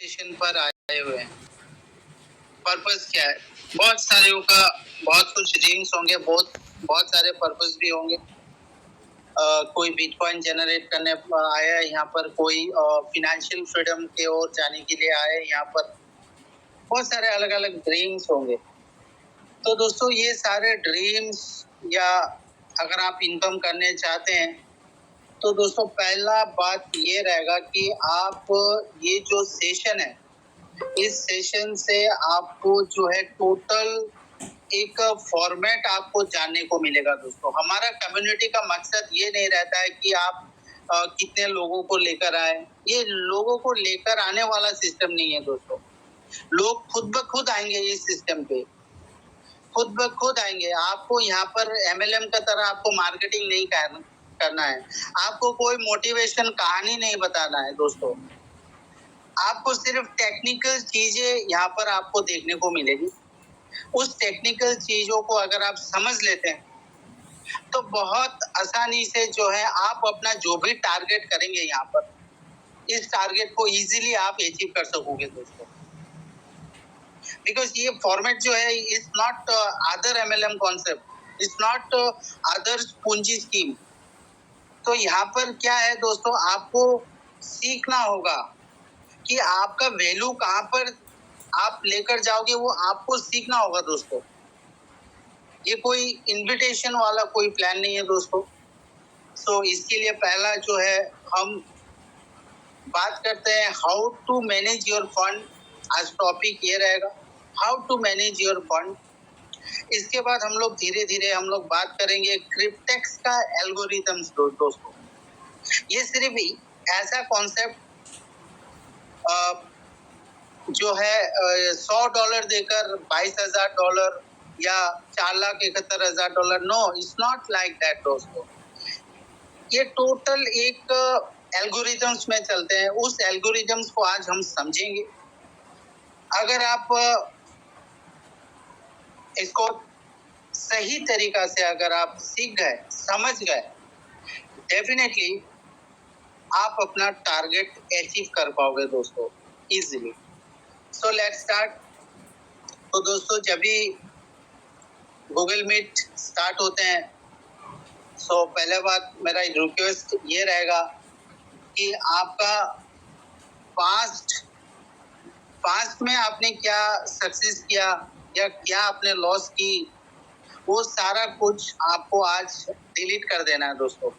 Station पर आए हुए हैं। पर्पस क्या है? बहुत सारे का बहुत कुछ ड्रीम्स होंगे, बहुत सारे पर्पस भी होंगे। कोई बिटकॉइन जनरेट करने आया है यहाँ पर, कोई फिनेंशियल फ्रीडम की ओर जाने के लिए आया है यहाँ पर। बहुत सारे अलग अलग ड्रीम्स होंगे। तो दोस्तों ये सारे ड्रीम्स, या अगर आप इनकम करने चाहते हैं तो दोस्तों पहला बात ये रहेगा कि आप ये जो सेशन है, इस सेशन से आपको जो है टोटल एक फॉर्मेट आपको जानने को मिलेगा। दोस्तों हमारा कम्युनिटी का मकसद ये नहीं रहता है कि आप कितने लोगों को लेकर आए। ये लोगों को लेकर आने वाला सिस्टम नहीं है दोस्तों। लोग खुद ब खुद आएंगे इस सिस्टम पे, खुद ब खुद आएंगे। आपको यहाँ पर MLM का तरह आपको मार्केटिंग नहीं करना है। आपको कोई मोटिवेशन कहानी नहीं बताना है दोस्तों। आपको सिर्फ टेक्निकल चीजें यहाँ पर आपको देखने को मिलेगी। उस टेक्निकल चीजों को अगर आप समझ लेते हैं तो बहुत आसानी से जो है आप अपना जो भी टारगेट करेंगे यहाँ पर, इस टारगेट को इजीली आप अचीव कर सकोगे दोस्तों। बिकॉज ये फॉर्मेट जो है is not other MLM concept, is not other पूंजी स्कीम। तो यहाँ पर क्या है दोस्तों, आपको सीखना होगा कि आपका वैल्यू कहाँ पर आप लेकर जाओगे, वो आपको सीखना होगा दोस्तों। ये कोई इनविटेशन वाला कोई प्लान नहीं है दोस्तों। सो इसके लिए पहला जो है हम बात करते हैं how to manage your fund. आज टॉपिक ये रहेगा, how to manage your fund. इसके बाद हम लोग धीरे धीरे हम लोग बात करेंगे क्रिप्टेक्स का एल्गोरिथम्स दोस्तों। ये सिर्फ ऐसा कॉन्सेप्ट जो है $100 देकर $22,000 या $4,71,000, no, it's not like that दोस्तों। ये टोटल एक एल्गोरिथम्स में चलते हैं। उस एल्गोरिथम्स को आज हम समझेंगे। अगर आप इसको सही तरीका से अगर आप सीख गए, समझ गए, डेफिनेटली आप अपना टारगेट अचीव कर पाओगे दोस्तों इजीली। So let's start. तो दोस्तों जब भी गूगल मीट स्टार्ट होते हैं, सो पहले बात मेरा रिक्वेस्ट ये रहेगा कि आपका पास्ट में आपने क्या सक्सेस किया या क्या आपने लॉस की, वो सारा कुछ आपको आज डिलीट कर देना है दोस्तों।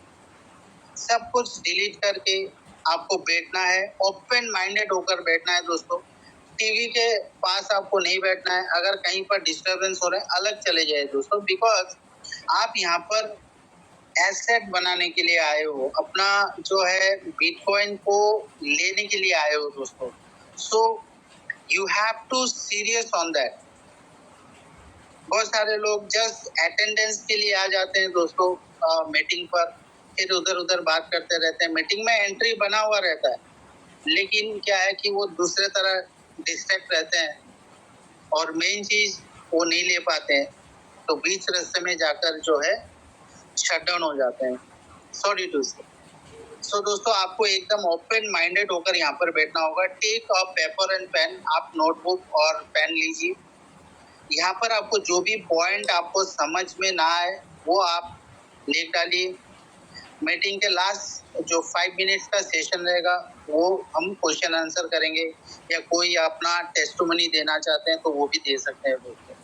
सब कुछ डिलीट करके आपको बैठना है, ओपन माइंडेड होकर बैठना है दोस्तों। टीवी के पास आपको नहीं बैठना है। अगर कहीं पर डिस्टरबेंस हो रहा है, अलग चले जाए दोस्तों। बिकॉज आप यहाँ पर एसेट बनाने के लिए आए हो, अपना जो है बिटकॉइन को लेने के लिए आए हो दोस्तों। So you have to serious on that. बहुत सारे लोग जस्ट अटेंडेंस के लिए आ जाते हैं दोस्तों मीटिंग पर, फिर उधर उधर बात करते रहते हैं। मीटिंग में एंट्री बना हुआ रहता है, लेकिन क्या है कि वो दूसरे तरह डिस्ट्रैक्ट रहते हैं और मेन चीज वो नहीं ले पाते हैं, तो बीच रास्ते में जाकर जो है शट डाउन हो जाते हैं। सॉरी टू से। सो दोस्तों आपको एकदम ओपन माइंडेड होकर यहाँ पर बैठना होगा। Take a paper and pen, आप नोटबुक और पेन लीजिए। यहाँ पर आपको जो भी पॉइंट आपको समझ में ना आए वो आप लिख डालिए। मीटिंग के लास्ट जो 5 मिनट्स का सेशन रहेगा वो हम क्वेश्चन आंसर करेंगे, या कोई अपना टेस्टिमनी देना चाहते हैं तो वो भी दे सकते हैं दोस्तों।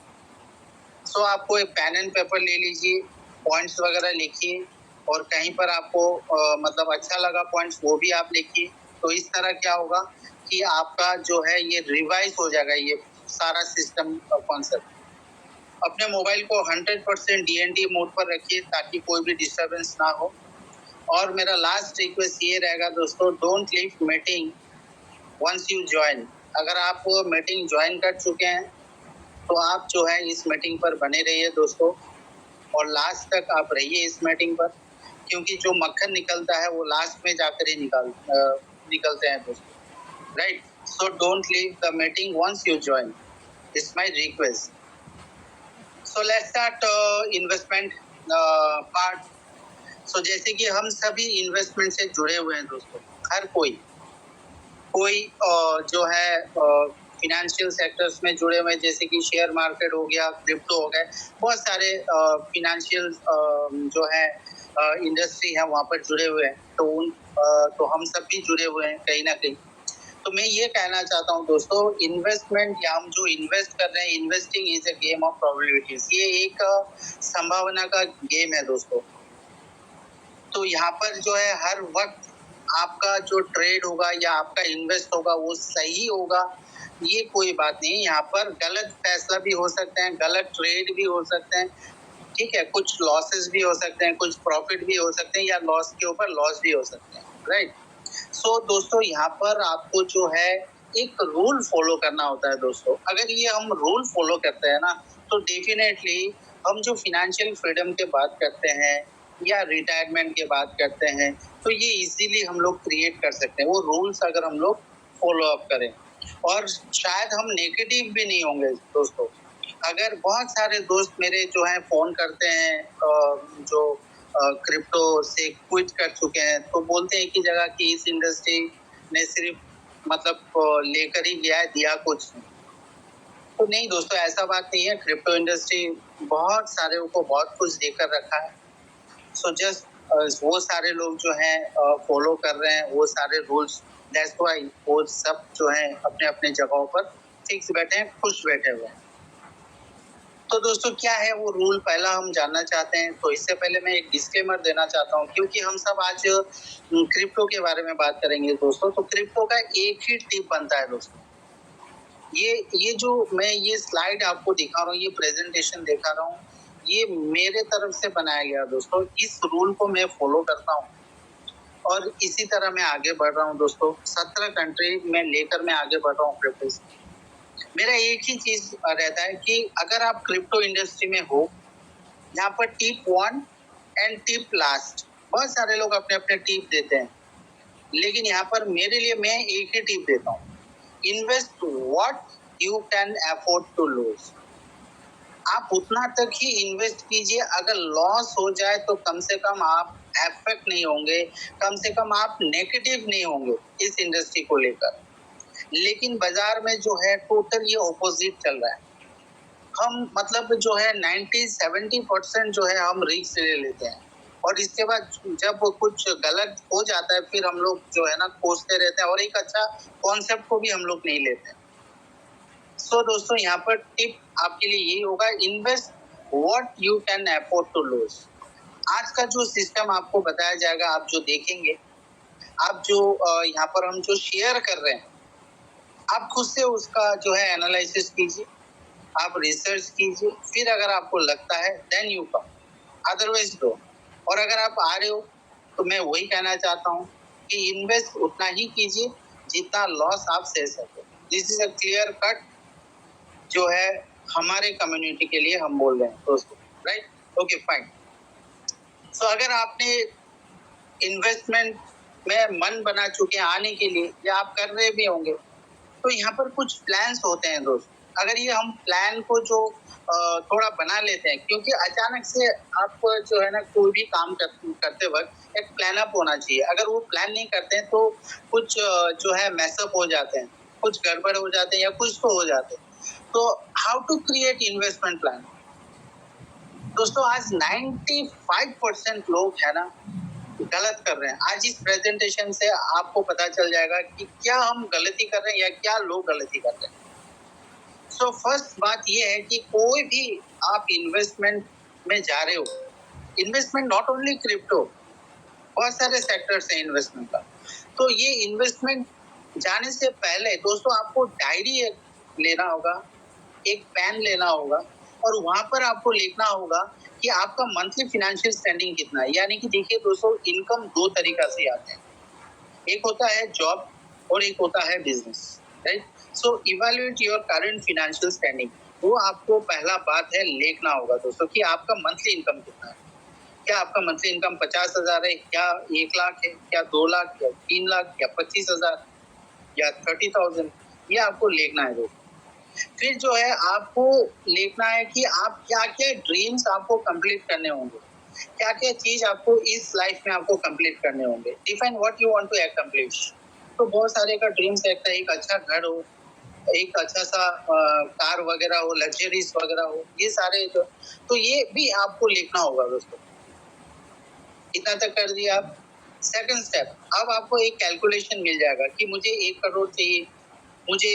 सो आपको एक पेन एंड पेपर ले लीजिए, पॉइंट्स वगैरह लिखिए, और कहीं पर आपको मतलब अच्छा लगा पॉइंट्स वो भी आप लिखिए। तो इस तरह क्या होगा कि आपका जो है ये रिवाइज हो जाएगा ये सारा सिस्टम कॉन्सेप्ट। अपने मोबाइल को 100% DND मोड पर रखिए ताकि कोई भी डिस्टरबेंस ना हो। और मेरा लास्ट रिक्वेस्ट ये रहेगा दोस्तों, don't leave meeting once you join. अगर आप मीटिंग ज्वाइन कर चुके हैं तो आप जो है इस मीटिंग पर बने रहिए दोस्तों, और लास्ट तक आप रहिए इस मीटिंग पर, क्योंकि जो मक्खन निकलता है वो लास्ट में जाकर ही निकलते हैं दोस्तों, right. So don't leave the meeting once you join, it's my request. So let's start investment part. So जैसे कि हम सभी इन्वेस्टमेंट से जुड़े हुए हैं दोस्तों, हर कोई। कोई जो है फिनेंशियल सेक्टर्स में जुड़े हुए, जैसे कि शेयर मार्केट हो गया, क्रिप्टो हो गए, बहुत सारे फिनेंशियल जो है इंडस्ट्री है वहाँ पर जुड़े हुए हैं। तो हम सब भी जुड़े हुए हैं कहीं ना कहीं। तो मैं ये कहना चाहता हूँ दोस्तों, इन्वेस्टमेंट या हम जो इन्वेस्ट कर रहे हैं, investing is a game of probabilities. ये एक संभावना का गेम है दोस्तों। तो यहाँ पर जो है हर वक्त आपका जो ट्रेड होगा या आपका इन्वेस्ट होगा वो सही होगा, ये कोई बात नहीं। यहाँ पर गलत फैसला भी हो सकते हैं, गलत ट्रेड भी हो सकते हैं, ठीक है, कुछ लॉसेस भी हो सकते हैं, कुछ प्रॉफिट भी हो सकते हैं, या लॉस के ऊपर लॉस भी हो सकते हैं, राइट। सो दोस्तों यहाँ पर आपको जो है एक रूल फॉलो करना होता है दोस्तों। अगर ये हम रूल फॉलो करते हैं ना, तो डेफिनेटली हम जो फिनेंशियल फ्रीडम की बात करते हैं या रिटायरमेंट की बात करते हैं, तो ये इजीली हम लोग क्रिएट कर सकते हैं, वो रूल्स अगर हम लोग फॉलो अप करें। और शायद हम नेगेटिव भी नहीं होंगे दोस्तों। अगर बहुत सारे दोस्त मेरे जो है फोन करते हैं जो क्रिप्टो से क्विट कर चुके हैं, तो बोलते हैं कि जगह कि इस इंडस्ट्री ने सिर्फ मतलब लेकर ही गया है, दिया कुछ नहीं। तो नहीं दोस्तों, ऐसा बात नहीं है। क्रिप्टो इंडस्ट्री बहुत सारे को बहुत कुछ देकर रखा है। सो जस्ट वो सारे लोग जो हैं फॉलो कर रहे हैं वो सारे रूल्स, दैट्स व्हाई वो सब जो है अपने अपने जगहों पर फिक्स बैठे हैं, खुश बैठे हुए हैं। तो दोस्तों क्या है वो रूल, पहला हम जानना चाहते हैं। तो इससे पहले मैं एक डिस्क्लेमर देना चाहता हूँ, क्योंकि हम सब आज क्रिप्टो के बारे में बात करेंगे दोस्तों। तो क्रिप्टो का एक ही टिप बनता है दोस्तों। ये जो मैं ये स्लाइड आपको दिखा रहा हूँ, ये प्रेजेंटेशन दिखा रहा हूँ, ये मेरे तरफ से बनाया गया दोस्तों। इस रूल को मैं फॉलो करता हूँ और इसी तरह मैं आगे बढ़ रहा हूँ दोस्तों। 17 कंट्री में लेकर मैं आगे बढ़ रहा हूँ क्रिप्टो से। मेरा एक ही चीज रहता है कि अगर आप क्रिप्टो इंडस्ट्री में हो, यहाँ पर टिप 1 एंड टिप लास्ट, बहुत सारे लोग अपने अपने टिप देते हैं, लेकिन यहाँ पर मेरे लिए मैं एक ही टिप देता हूँ, invest what you can afford to lose. आप उतना तक ही इन्वेस्ट कीजिए, अगर लॉस हो जाए तो कम से कम आप एफेक्ट नहीं होंगे, कम से कम आप नेगेटिव नहीं होंगे इस इंडस्ट्री को लेकर। लेकिन बाजार में जो है टोटल ये ऑपोजिट चल रहा है। हम मतलब जो है 90-70% जो है हम रिस्क ले लेते हैं, और इसके बाद जब कुछ गलत हो जाता है फिर हम लोग जो है ना कोसते रहते हैं, और एक अच्छा कॉन्सेप्ट को भी हम लोग नहीं लेते। सो दोस्तों यहाँ पर टिप आपके लिए यही होगा, invest what you can afford to lose. आज का जो सिस्टम आपको बताया जाएगा, आप जो देखेंगे, आप जो यहाँ पर हम जो शेयर कर रहे हैं, आप खुद से उसका जो है एनालिसिस कीजिए, आप रिसर्च कीजिए, फिर अगर आपको लगता है then you come, otherwise do. और अगर आप आ रहे हो तो मैं वही कहना चाहता हूँ कि इन्वेस्ट उतना ही कीजिए जितना लॉस आप सह सके। This is a clear cut जो है हमारे कम्युनिटी के लिए हम बोल रहे हैं दोस्तों, राइट। Okay fine. सो अगर आपने इन्वेस्टमेंट में मन बना चुके हैं आने के लिए, या आप कर रहे भी होंगे, तो यहाँ पर कुछ प्लान्स होते हैं दोस्त। अगर ये हम प्लान को जो थोड़ा बना लेते हैं, क्योंकि अचानक से आप जो है ना कोई भी काम करते वक्त एक प्लान अप होना चाहिए। अगर वो प्लान नहीं करते हैं तो कुछ जो है मैसअप हो जाते हैं, कुछ गड़बड़ हो जाते हैं, या कुछ तो हो जाते हैं। तो how to create investment plan दोस्तों, आज 95% लोग है ना गलत कर रहे हैं। आज इस प्रेजेंटेशन से आपको पता चल जाएगा कि क्या हम गलती कर रहे हैं या क्या लोग गलती कर रहे हैं। सो फर्स्ट बात ये है कि कोई भी आप इन्वेस्टमेंट में जा रहे हो, इन्वेस्टमेंट नॉट ओनली क्रिप्टो, बहुत सारे सेक्टर्स हैं इन्वेस्टमेंट का। तो ये इन्वेस्टमेंट जाने से पहले दोस्तों आपको डायरी लेना होगा, एक पेन लेना होगा, और वहां पर आपको लिखना होगा कि आपका मंथली फाइनेंशियल स्टैंडिंग कितना है। यानी कि देखिए दोस्तों, इनकम दो तरीका से आते हैं, एक होता है जॉब और एक होता है business, right. So evaluate your current financial standing, वो आपको पहला बात है लिखना होगा दोस्तों कि आपका मंथली इनकम कितना है। क्या आपका मंथली इनकम 50,000 है, क्या 1 लाख है, क्या 2 लाख, या 3 लाख, या 25,000, या 30,000, ये आपको लिखना है दोस्तों। फिर जो है आपको लिखना है कि आप क्या क्या ड्रीम्स आपको कंप्लीट करने होंगे, क्या क्या चीज आपको इस लाइफ में आपको कंप्लीट करने होंगे। Define what you want to accomplish. तो बहुत सारे का ड्रीम्स रहता है एक अच्छा घर हो, एक अच्छा सा कार वगैरह हो, लग्जरीज वगैरह हो, ये सारे तो ये भी आपको लिखना होगा दोस्तों। इतना तक कर दिया आप। सेकंड स्टेप, अब आपको एक कैलकुलेशन मिल जाएगा कि मुझे 1 करोड़ चाहिए, मुझे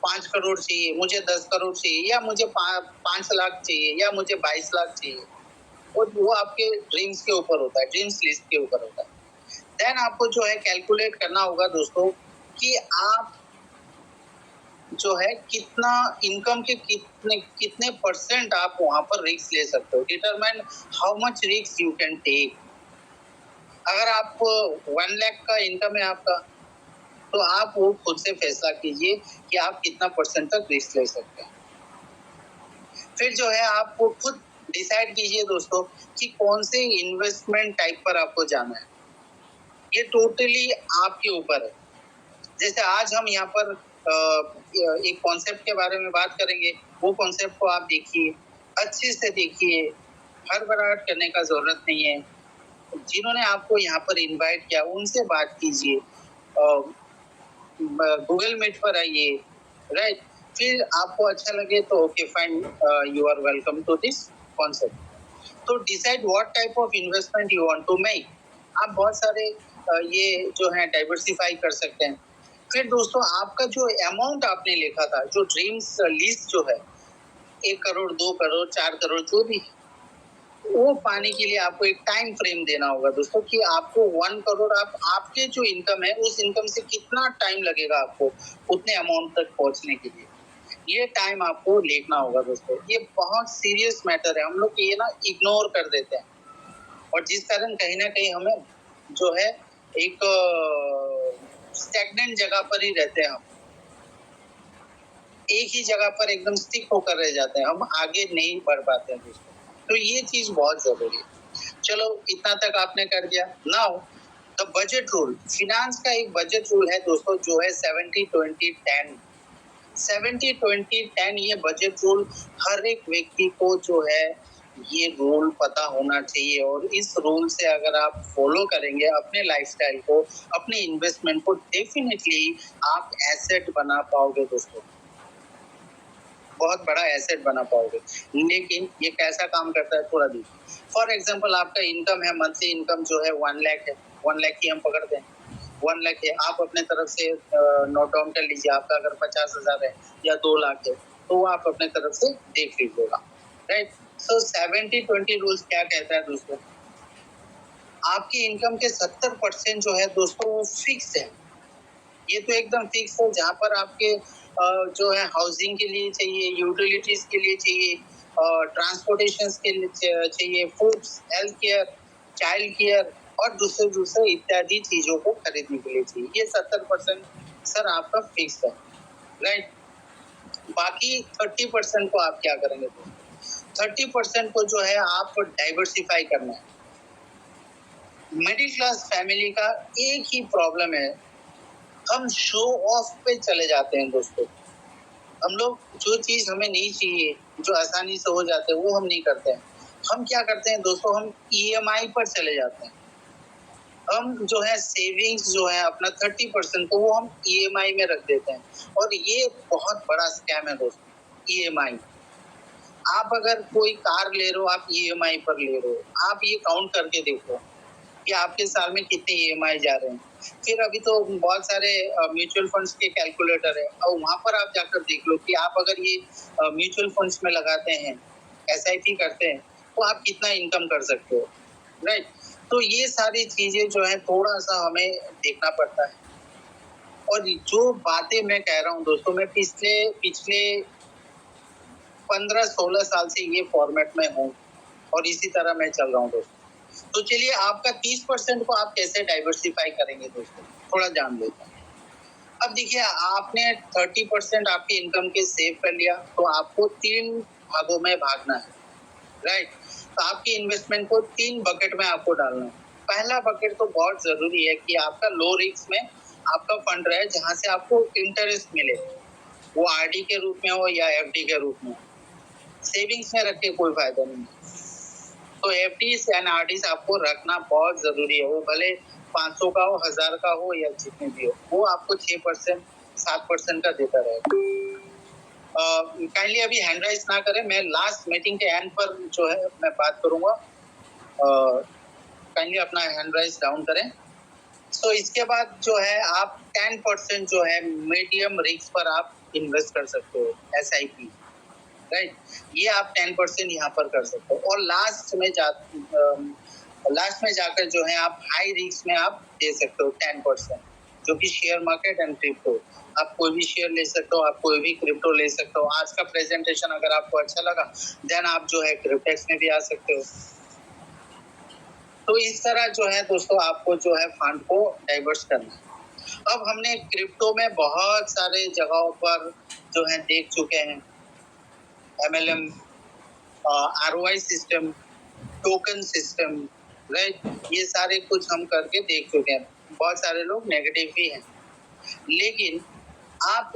5 करोड़ चाहिए, मुझे 10 करोड़ चाहिए, या मुझे 5 लाख चाहिए, या मुझे 22 लाख चाहिए। और वो आपके ड्रीम्स के ऊपर होता है, ड्रीम्स लिस्ट के ऊपर होता है। देन आपको जो है कैलकुलेट करना होगा दोस्तों कि आप जो है कितना इनकम के कितने परसेंट आप वहां पर रिस्क ले सकते हो। Determine how much risk you can take. अगर आपको 1 लाख का इनकम है आपका, तो आप वो खुद से फैसला कीजिए कि आप कितना परसेंट तक रिस्क ले सकते हैं। फिर जो है आपको खुद डिसाइड कीजिए दोस्तों कि कौन से इन्वेस्टमेंट टाइप पर आपको जाना है। ये टोटली आपके ऊपर है। जैसे आज हम यहाँ पर एक कॉन्सेप्ट के बारे में बात करेंगे, वो कॉन्सेप्ट को आप देखिए, अच्छे से देखिए, हड़बड़ाहट करने का जरूरत नहीं है। जिन्होंने आपको यहाँ पर इनवाइट किया उनसे बात कीजिए, गूगल मीट पर आइए, राइट। फिर आपको अच्छा लगे तो okay fine, you are welcome to this concept. तो decide what type of investment you want to make. आप बहुत सारे ये जो है डाइवर्सिफाई कर सकते हैं। फिर दोस्तों आपका जो अमाउंट आपने लिखा था, जो ड्रीम्स लिस्ट जो है 1 करोड़ 2 करोड़ 4 करोड़ जो भी, वो पाने के लिए आपको एक टाइम फ्रेम देना होगा दोस्तों कि आपको 1 करोड़ आपके जो इनकम है उस इनकम से कितना टाइम लगेगा आपको उतने अमाउंट तक पहुंचने के लिए। ये टाइम आपको लिखना होगा दोस्तों। ये बहुत सीरियस मैटर है, हम लोग ये ना इग्नोर कर देते हैं, और जिस कारण कहीं ना कहीं हमें जो है एक स्टैग्नेंट जगह पर ही रहते हैं। हम एक ही जगह पर एकदम स्टिक होकर रह जाते हैं, हम आगे नहीं बढ़ पाते हैं दोस्तों। तो ये चीज बहुत जरूरी है। चलो इतना तक आपने कर दिया। Now the budget rule. Finance का एक बजट रूल है दोस्तों, जो है 70-20-10। 70-20-10 ये बजट रूल हर एक व्यक्ति को जो है ये रूल पता होना चाहिए, और इस रूल से अगर आप फॉलो करेंगे अपने लाइफस्टाइल को, अपने इन्वेस्टमेंट को, डेफिनेटली आप एसेट बना पाओगे दोस्तों, बहुत बड़ा एसेट बना पाओगे। लेकिन ये कैसा काम करता है थोड़ा देखिए। फॉर एग्जांपल आपका इनकम है, मंथली इनकम जो है 1 लाख है, 1 लाख की हम पकड़ते हैं, 1 लाख है। आप अपने तरफ से नोट डाउन कर लीजिए, आपका अगर 50,000 है या 2 लाख है, तो वो आप अपने तरफ से देख लीजिएगा, राइट। सो 70-20 रूल्स क्या कहता है दोस्तों, आपकी इनकम के 70% जो है दोस्तों वो फिक्स है। ये तो एकदम फिक्स है, जहाँ पर आपके जो है हाउसिंग के लिए चाहिए, यूटिलिटीज के लिए चाहिए, ट्रांसपोर्टेशन के लिए चाहिए, foods, health care, child care, और दूसरे इत्यादि चीजों को खरीदने के लिए चाहिए। ये 70% सर आपका फिक्स है, राइट। बाकी 30% को आप क्या करेंगे? 30% को जो है आप डाइवर्सिफाई करना है। मिडिल क्लास फैमिली का एक ही प्रॉब्लम है, हम शो ऑफ पे चले जाते हैं दोस्तों। हम लोग जो चीज हमें नहीं चाहिए, जो आसानी से हो जाते हैं, वो हम नहीं करते हैं। हम क्या करते हैं दोस्तों, हम EMI पर चले जाते हैं। हम जो है सेविंग्स जो है अपना 30% को वो हम EMI में रख देते हैं, और ये बहुत बड़ा स्कैम है दोस्तों। EMI, आप अगर कोई कार ले रहे हो, आप EMI पर ले रहे हो, आप ये काउंट करके देखो कि आपके साल में कितने EMI जा रहे हैं। फिर अभी तो बहुत सारे म्यूचुअल फंड्स के कैलकुलेटर है, और वहां पर आप जाकर देख लो कि आप अगर ये म्यूचुअल फंड्स में लगाते हैं, SIP करते हैं, तो आप कितना इनकम कर सकते हो, राइट। तो ये सारी चीजें जो है थोड़ा सा हमें देखना पड़ता है। और जो बातें मैं कह रहा हूँ दोस्तों, मैं पिछले 15-16 साल से ये फॉर्मेट में हूँ, और इसी तरह मैं चल रहा हूँ दोस्तों। तो चलिए आपका 30% को आप कैसे डाइवर्सिफाई करेंगे दोस्तों, थोड़ा जान लेते हैं। अब देखिए, आपने 30% आपके इनकम के सेव कर लिया, तो आपको 3 भागों में भागना है, राइट। तो आपकी इन्वेस्टमेंट को 3 बकेट में आपको डालना है। पहला बकेट तो बहुत जरूरी है कि आपका लो रिस्क में आपका फंड रहे, जहां से आपको इंटरेस्ट मिले, वो RD के रूप में हो या FD के रूप में। सेविंग्स में रख के कोई फायदा नहीं है। तो एफडीज एंड आरडीज आपको रखना बहुत जरूरी है। वो भले 500 का हो, 1000 का हो या जितने भी हो, वो आपको 6% 7% का देता रहेगा। काइंडली अभी हैंड राइज ना करें, मैं लास्ट मीटिंग के एंड पर जो है मैं बात करूंगा। काइंडली अपना हैंड राइज डाउन करें। तो इसके बाद जो है आप 10% जो है मीडियम रिस्क पर आप इन्वेस्ट कर सकते हो, SIP, राइट। ये आप 10% यहाँ पर कर सकते हो। और लास्ट में जाकर जो है आप हाई रिस्क में आप दे सकते हो 10%, जो कि शेयर मार्केट एंड क्रिप्टो। आप कोई भी शेयर ले सकते हो, आप कोई भी क्रिप्टो ले सकते हो। आज का प्रेजेंटेशन अगर आपको अच्छा लगा, देन आप जो है क्रिप्टेक्स में भी आ सकते हो। तो इस तरह जो है दोस्तों आपको जो है फंड को डाइवर्स करना है। अब हमने क्रिप्टो में बहुत सारे जगहों पर जो है देख चुके हैं, MLM, ROI system, token system, right. ये सारे कुछ हम करके देख चुके हैं। बहुत सारे लोग नेगेटिव भी हैं, लेकिन आप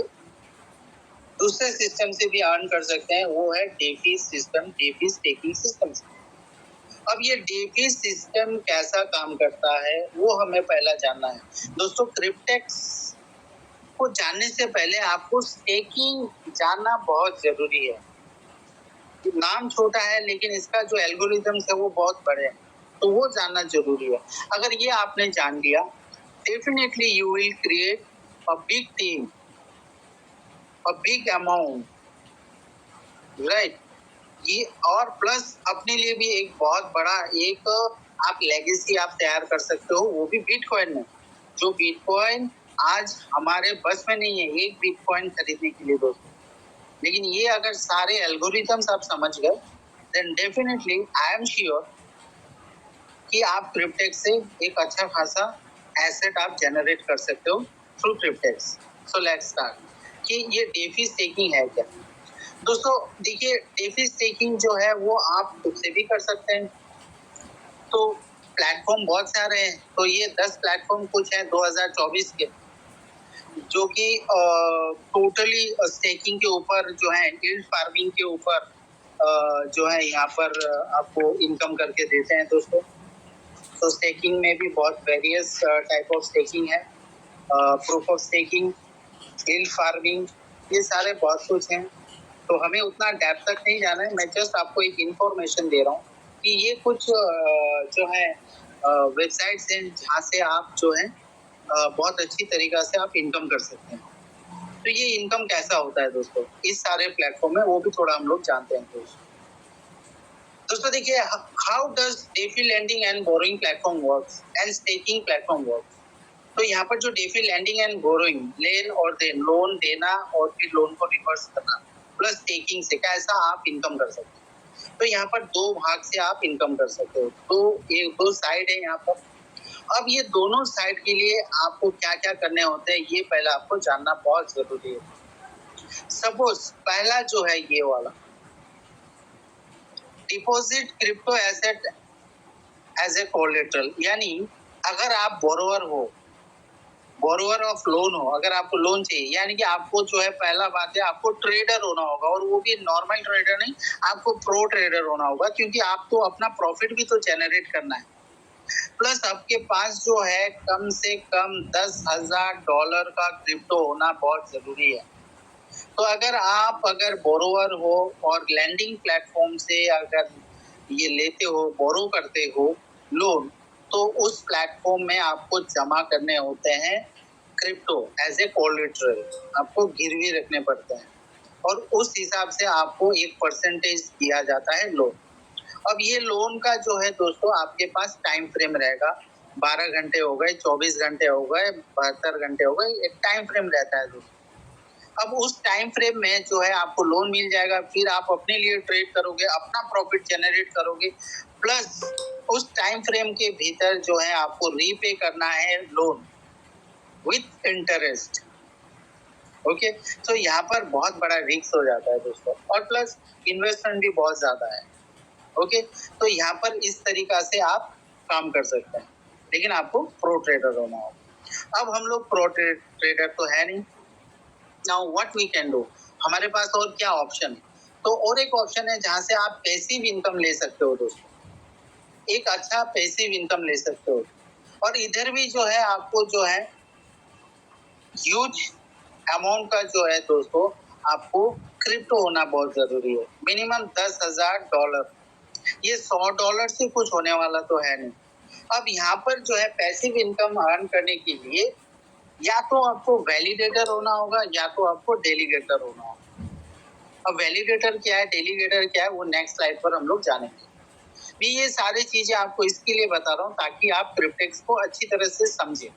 दूसरे सिस्टम से भी अर्न कर सकते हैं। वो है DeFi system, DeFi staking system. अब ये डेफी सिस्टम कैसा काम करता है वो हमें पहला जानना है दोस्तों। क्रिप्टेक्स को जानने से पहले आपको स्टेकिंग जानना बहुत जरूरी है। नाम छोटा है लेकिन इसका जो एल्गोरिथम्स है वो बहुत बड़े हैं, तो वो जानना जरूरी है। अगर ये आपने जान लिया, definitely you will create a big team, a big amount, right. ये और प्लस अपने लिए भी एक बहुत बड़ा एक आप लेगेसी आप तैयार कर सकते हो, वो भी बिटकॉइन में। जो बिटकॉइन आज हमारे बस में नहीं है एक बिटकॉइन खरीदने के लिए दोस्तों, लेकिन ये अगर सारे एल्गोरिथम्स आप समझ गए, then definitely I am sure कि आप क्रिप्टेक्स से एक अच्छा खासा एसेट आप जनरेट कर सकते हो थ्रू क्रिप्टेक्स। सो लेट्स स्टार्ट कि ये डेफी स्टेकिंग है क्या। दोस्तों देखिए, डेफी स्टेकिंग जो है वो आप खुद से भी कर सकते हैं। तो प्लेटफॉर्म बहुत सारे हैं, तो ये 10 प्लेटफॉर्म कुछ हैं 2024 के, जो कि टोटली स्टेकिंग के ऊपर जो है, यील्ड फार्मिंग के ऊपर जो है यहाँ पर आपको इनकम करके देते हैं दोस्तों। तो स्टेकिंग में भी बहुत वेरियस टाइप ऑफ स्टेकिंग है, proof of staking, yield farming, ये सारे बहुत कुछ हैं। तो हमें उतना डेप्थ तक नहीं जाना है, मैं जस्ट आपको एक इंफॉर्मेशन दे रहा हूँ कि ये कुछ जो है वेबसाइट्स हैं जहाँ से आप जो है बहुत अच्छी तरीका से आप इनकम कर सकते हैं। तो ये इनकम कैसा होता है दोस्तों इस सारे प्लेटफॉर्म में, वो भी थोड़ा हम लोग जानते हैं दोस्तों। देखिए, how does DeFi lending and borrowing platform works and staking platform works. तो यहाँ पर जो डेफी लैंडिंग एंड बोरोइंग, लेन और देन, लोन देना और फिर लोन को रिवर्स करना, प्लस टेकिंग से कैसा आप इनकम कर सकते हो। तो यहाँ पर दो भाग से आप इनकम कर सकते हो। तो ये दो साइड है यहाँ पर। अब ये दोनों साइड के लिए आपको क्या क्या करने होते हैं ये पहले आपको जानना बहुत जरूरी है। सपोज पहला जो है ये वाला, deposit crypto asset as a collateral, यानी अगर आप बोरोवर हो, बोरोवर ऑफ लोन हो, अगर आपको लोन चाहिए, यानी कि आपको जो है पहला बात है आपको ट्रेडर होना होगा, और वो भी नॉर्मल ट्रेडर नहीं, आपको प्रो ट्रेडर होना होगा, क्योंकि आपको अपना प्रॉफिट भी तो जनरेट करना है। प्लस आपके पास जो है कम से कम $10,000 का क्रिप्टो होना बहुत जरूरी है। तो अगर बोरोवर हो और लैंडिंग प्लेटफॉर्म से अगर ये लेते हो, बोरो करते हो लोन, तो उस प्लेटफॉर्म में आपको जमा करने होते हैं क्रिप्टो एज ए कोलेटरल, आपको गिरवी रखने पड़ते हैं, और उस हिसाब से आपको एक परसेंटेज दिया जाता है लोन। अब ये लोन का जो है दोस्तों आपके पास टाइम फ्रेम रहेगा, 12 घंटे हो गए, 24 घंटे हो गए, 72 घंटे हो गए, एक टाइम फ्रेम रहता है दोस्तों। अब उस टाइम फ्रेम में जो है आपको लोन मिल जाएगा, फिर आप अपने लिए ट्रेड करोगे, अपना प्रॉफिट जनरेट करोगे, प्लस उस टाइम फ्रेम के भीतर जो है आपको रीपे करना है लोन विथ इंटरेस्ट। ओके, तो यहाँ पर बहुत बड़ा रिस्क हो जाता है दोस्तों, और प्लस इन्वेस्टमेंट भी बहुत ज्यादा है। ओके, तो यहाँ पर इस तरीका से आप काम कर सकते हैं, लेकिन आपको प्रो ट्रेडर होना होगा। अब हम लोग प्रो ट्रेडर तो है नहीं। Now what we can do, हमारे पास और क्या ऑप्शन है। तो और एक ऑप्शन है जहां से आप पैसिव इनकम ले सकते हो दोस्तों। एक अच्छा पैसिव इनकम ले सकते हो। और इधर भी जो है आपको जो है ह्यूज अमाउंट का जो है दोस्तों आपको क्रिप्टो होना बहुत जरूरी है। मिनिमम $10,000। ये $100 से कुछ होने वाला तो है नहीं। अब यहाँ पर जो है पैसिव इनकम अर्न करने के लिए या तो आपको वैलिडेटर होना होगा या तो आपको डेलीगेटर होना होगा। अब वैलिडेटर क्या है, डेलीगेटर क्या है, वो नेक्स्ट स्लाइड पर हम लोग जानेंगे। मैं ये सारी चीजें आपको इसके लिए बता रहा हूँ ताकि आप क्रिप्टेक्स को अच्छी तरह से समझें।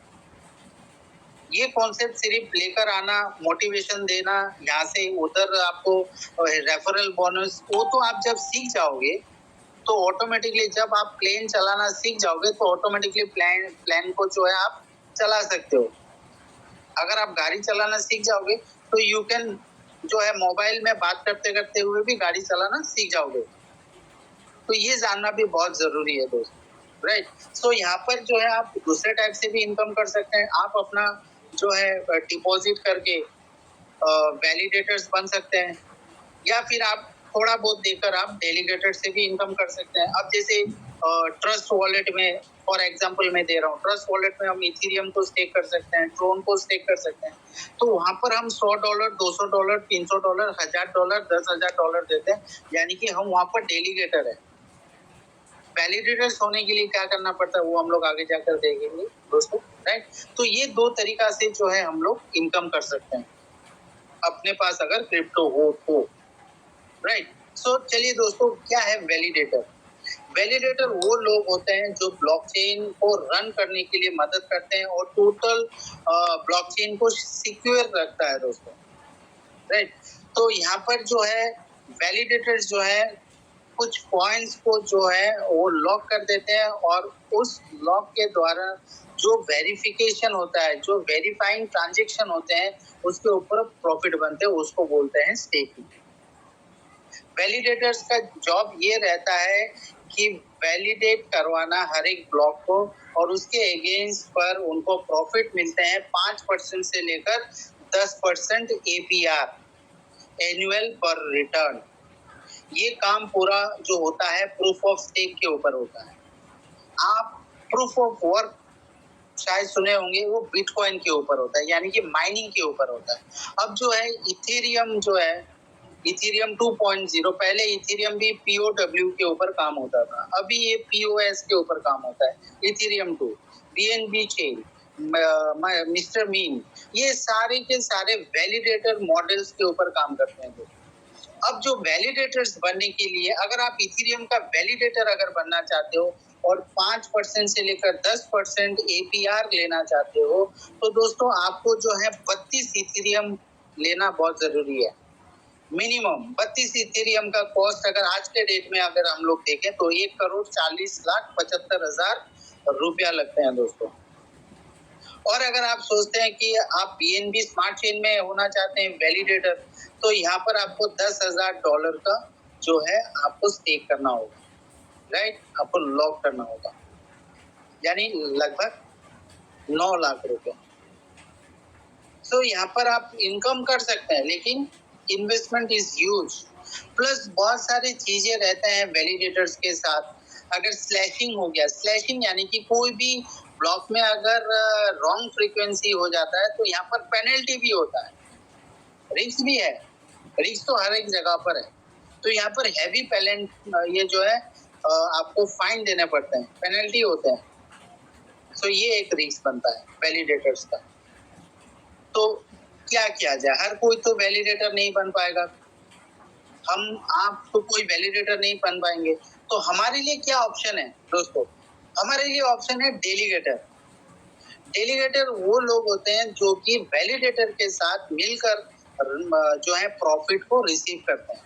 ये कॉन्सेप्ट सिर्फ लेकर आना, मोटिवेशन देना, यहाँ से उधर आपको रेफरल बोनस, वो तो आप जब सीख जाओगे तो ऑटोमेटिकली जब आप प्लेन चलाना सीख जाओगे तो ऑटोमेटिकली प्लेन को जो है आप चला सकते हो। अगर आप गाड़ी चलाना सीख जाओगे तो यू कैन जो है मोबाइल में बात करते करते हुए भी गाड़ी चलाना सीख जाओगे। तो ये जानना भी बहुत जरूरी है दोस्तों, राइट। सो यहाँ पर जो है आप दूसरे टाइप से भी इनकम कर सकते हैं। आप अपना जो है डिपॉजिट करके वैलिडेटर्स बन सकते हैं या फिर आप थोड़ा बहुत देकर आप डेलीगेटर से भी इनकम कर सकते हैं। अब जैसे ट्रस्ट वॉलेट में फॉर एग्जांपल मैं दे रहा हूँ, ट्रस्ट वॉलेट में हम इथेरियम को स्टेक कर सकते हैं, ट्रोन को स्टेक कर सकते हैं। तो वहां पर हम $100, $200, $300, $1000, $10,000 देते हैं, यानी कि हम वहां पर डेलीगेटर है। वैलिडेटर्स होने के लिए क्या करना पड़ता है वो हम लोग आगे जाकर देखेंगे दोस्तों, राइट। तो ये दो तरीका से जो है हम लोग इनकम कर सकते हैं अपने पास अगर क्रिप्टो हो तो, राइट। सो चलिए दोस्तों, क्या है वैलिडेटर? वैलिडेटर वो लोग होते हैं जो ब्लॉकचेन को रन करने के लिए मदद करते हैं और टोटल ब्लॉकचेन को सिक्योर रखता है दोस्तों, राइट। तो यहाँ पर जो है वैलिडेटर्स जो है कुछ पॉइंट्स को जो है वो लॉक कर देते हैं और उस लॉक के द्वारा जो वेरिफिकेशन होता है, जो वेरीफाइंग ट्रांजेक्शन होते हैं, उसके ऊपर प्रॉफिट बनते हैं, उसको बोलते हैं स्टेकिंग। वैलिडेटर्स का जॉब ये रहता है कि वैलिडेट करवाना हर एक ब्लॉक को और उसके अगेंस्ट पर उनको प्रॉफिट मिलते हैं 5% से लेकर 10% APR, एनुअल पर रिटर्न। ये काम पूरा जो होता है प्रूफ ऑफ स्टेक के ऊपर होता है। आप प्रूफ ऑफ वर्क शायद सुने होंगे, वो बिटकॉइन के ऊपर होता है, यानी कि माइनिंग के ऊपर होता है। अब जो है इथेरियम जो है, इथेरियम 2.0, पहले इथेरियम भी POW के ऊपर काम होता था, अभी ये POS के ऊपर काम होता है। Ethereum 2, BNB chain, mister mean, ये सारे के सारे वैलिडेटर मॉडल्स के ऊपर काम करते हैं। अब जो वैलिडेटर्स बनने के लिए अगर आप इथेरियम का वैलिडेटर अगर बनना चाहते हो और 5% से लेकर 10% APR लेना चाहते हो तो दोस्तों आपको जो है 32 इथेरियम लेना बहुत जरूरी है। मिनिमम 32 इथेरियम का कॉस्ट अगर आज के डेट में अगर हम लोग देखें तो 1,40,75,000 रुपया लगते हैं दोस्तों। और अगर आप सोचते हैं कि आप BNB स्मार्ट चेन में होना चाहते हैं वैलिडेटर, तो यहाँ पर आपको $10,000 का जो है आपको स्टेक करना होगा, राइट। आपको लॉक करना होगा, यानी लगभग 9 लाख रुपए। तो यहाँ पर आप इनकम कर सकते हैं, लेकिन इन्वेस्टमेंट इज ह्यूज। प्लस बहुत सारी चीजें रहते हैं वैलिडेटर्स के साथ। अगर स्लैशिंग हो गया, स्लैशिंग यानी कि कोई भी ब्लॉक में अगर रॉन्ग फ्रीक्वेंसी हो जाता है तो यहाँ पर पेनल्टी भी होता है, रिस्क भी है। रिस्क तो हर एक जगह पर है। तो यहाँ पर हैवी पेनल्टी, ये जो है आपको फाइन देने पड़ते हैं, पेनल्टी होते हैं। तो ये एक रिस्क बनता है वैलिडेटर्स का। तो क्या किया जाए? हर कोई तो वैलिडेटर नहीं बन पाएगा, आप तो कोई वैलिडेटर नहीं बन पाएंगे। तो हमारे लिए क्या ऑप्शन है दोस्तों? हमारे लिए ऑप्शन है डेलीगेटर। डेलीगेटर वो लोग होते हैं जो कि वैलिडेटर के साथ मिलकर जो है प्रॉफिट को रिसीव करते हैं।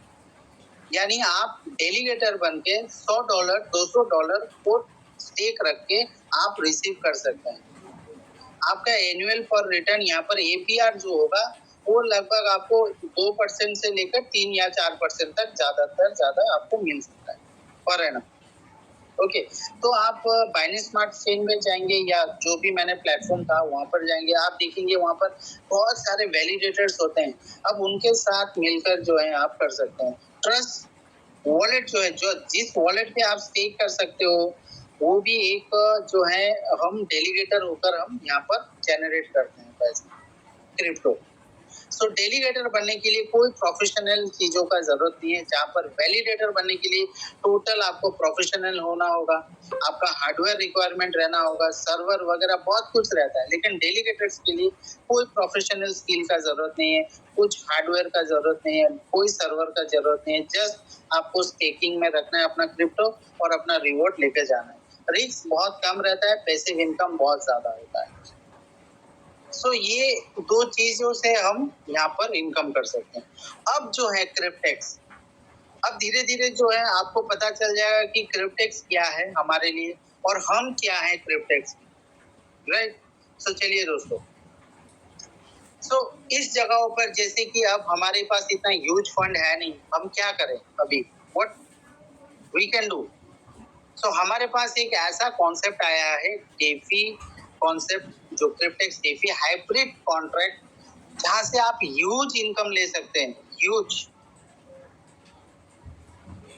यानी आप डेलीगेटर बन के $100, $200 को स्टेक रख के आप रिसीव कर सकते हैं। आपका एनुअल पर रिटर्न यहाँ पर APR जो होगा वो लगभग आपको 2% से लेकर 3 या 4% तक ज्यादातर ज्यादा आपको मिल सकता है पर एनम। ओके, तो आप बाइनेंस स्मार्ट चेन में जाएंगे या जो भी मैंने प्लेटफॉर्म था वहां पर जाएंगे, आप देखेंगे वहां पर बहुत सारे वैलिडेटर्स होते हैं। अब उनके साथ मिलकर जो है आप कर सकते हैं। ट्रस्ट वॉलेट जो है, जो जिस वॉलेट पे आप स्टेक कर सकते हो, वो भी एक जो है हम डेलीगेटर होकर हम यहाँ पर जनरेट करते हैं पैसे, क्रिप्टो। सो डेलीगेटर बनने के लिए कोई प्रोफेशनल चीजों का जरूरत नहीं है, जहाँ पर वैलिडेटर बनने के लिए टोटल आपको प्रोफेशनल होना होगा, आपका हार्डवेयर रिक्वायरमेंट रहना होगा, सर्वर वगैरह बहुत कुछ रहता है। लेकिन डेलीगेटर्स के लिए कोई प्रोफेशनल स्किल का जरूरत नहीं है, कुछ हार्डवेयर का जरूरत नहीं है, कोई सर्वर का जरूरत नहीं है। जस्ट आपको स्टेकिंग में रखना है अपना क्रिप्टो और अपना रिवॉर्ड लेके जाना है। रिस्क बहुत कम रहता है, पैसिव इनकम बहुत ज्यादा होता है। सो ये दो चीजों से हम यहाँ पर इनकम कर सकते हैं। अब जो है क्रिप्टेक्स, अब धीरे धीरे जो है आपको पता चल जाएगा कि क्रिप्टेक्स क्या है हमारे लिए और हम क्या है क्रिप्टेक्स, राइट। सो चलिए दोस्तों, सो इस जगहों पर जैसे कि अब हमारे पास इतना ह्यूज फंड है नहीं, हम क्या करें अभी, व्हाट वी कैन डू। सो हमारे पास एक ऐसा कॉन्सेप्ट आया है, डेफी कॉन्सेप्ट, जो क्रिप्टेक्स डेफी हाइब्रिड कॉन्ट्रैक्ट, जहां से आप ह्यूज इनकम ले सकते हैं, ह्यूज।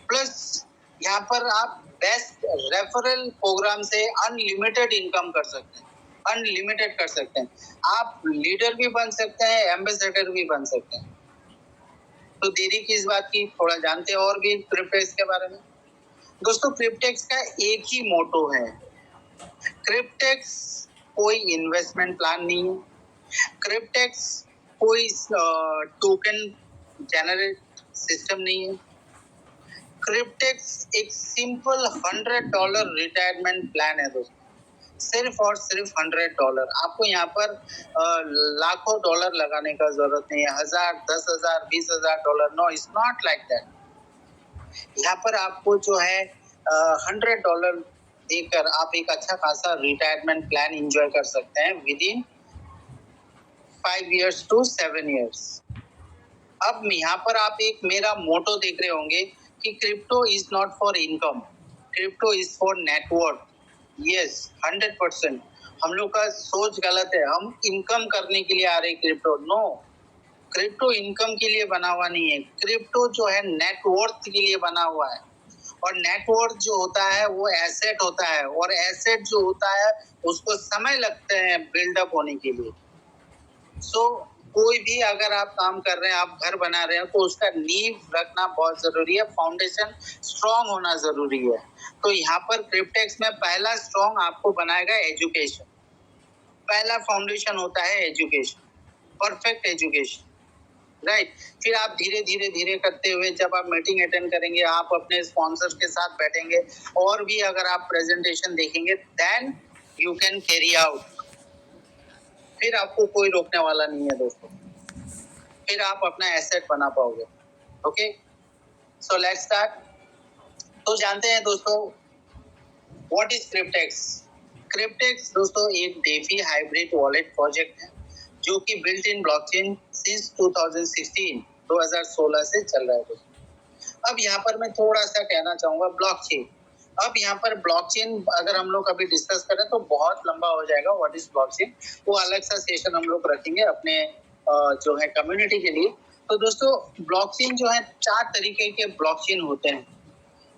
प्लस यहाँ पर आप बेस्ट रेफरल प्रोग्राम से अनलिमिटेड इनकम कर सकते हैं, अनलिमिटेड कर सकते हैं। आप लीडर भी बन सकते हैं, एम्बेसडर भी बन सकते हैं। तो देरी किस बात की, थोड़ा जानते हैं और भी क्रिप्टेक्स के बारे में। दोस्तों, क्रिप्टेक्स का एक ही मोटो है, क्रिप्टेक्स कोई इन्वेस्टमेंट प्लान नहीं है, क्रिप्टेक्स कोई टोकन जनरेट सिस्टम नहीं है। क्रिप्टेक्स एक सिंपल $100 रिटायरमेंट प्लान है दोस्तों, सिर्फ और सिर्फ $100। आपको यहाँ पर लाखों डॉलर लगाने का जरूरत नहीं है, 1000, 10,000, $20,000। No, it's not like that. यहाँ पर आपको जो है $100 देकर आप एक अच्छा खासा रिटायरमेंट प्लान एंजॉय कर सकते हैं with in 5 years to 7 years। अब यहाँ पर आप एक मेरा मोटो देख रहे होंगे कि crypto is not for income, crypto is for network. Yes, 100%। हम लोग का सोच गलत है, हम इनकम करने के लिए आ रहे क्रिप्टो। नो, क्रिप्टो इनकम के लिए बना हुआ नहीं है, क्रिप्टो जो है नेटवर्थ के लिए बना हुआ है। और नेटवर्थ जो होता है वो एसेट होता है, और एसेट जो होता है उसको समय लगते हैं बिल्डअप होने के लिए। सो कोई भी अगर आप काम कर रहे हैं, आप घर बना रहे हैं, तो उसका नींव रखना बहुत जरूरी है, फाउंडेशन स्ट्रॉन्ग होना जरूरी है। तो यहाँ पर क्रिप्टेक्स में पहला स्ट्रॉन्ग आपको बनाएगा एजुकेशन। पहला फाउंडेशन होता है एजुकेशन, परफेक्ट एजुकेशन, राइट। फिर आप धीरे धीरे धीरे करते हुए जब आप मीटिंग अटेंड करेंगे, आप अपने स्पॉन्सर्स के साथ बैठेंगे, और भी अगर आप प्रेजेंटेशन देखेंगे, then you can carry out. फिर आपको कोई रोकने वाला नहीं है दोस्तों, फिर आप अपना एसेट बना पाओगे। Okay, so let's start. तो जानते हैं दोस्तों, व्हाट इज क्रिप्टेक्स। क्रिप्टेक्स दोस्तों एक डेफी हाइब्रिड वॉलेट प्रोजेक्ट है, जो कि बिल्ट इन ब्लॉकचेन सिंस 2016 से चल रहा है दोस्तों। अब यहाँ पर मैं थोड़ा सा कहना चाहूंगा ब्लॉकचेन। अब यहाँ पर ब्लॉकचेन अगर हम लोग अभी डिस्कस करें तो बहुत लंबा हो जाएगा। व्हाट इज ब्लॉकचेन, वो अलग सा सेशन हम लोग रखेंगे अपने जो है कम्युनिटी के लिए। तो दोस्तों, ब्लॉकचेन जो है 4 तरीके के ब्लॉकचेन होते हैं।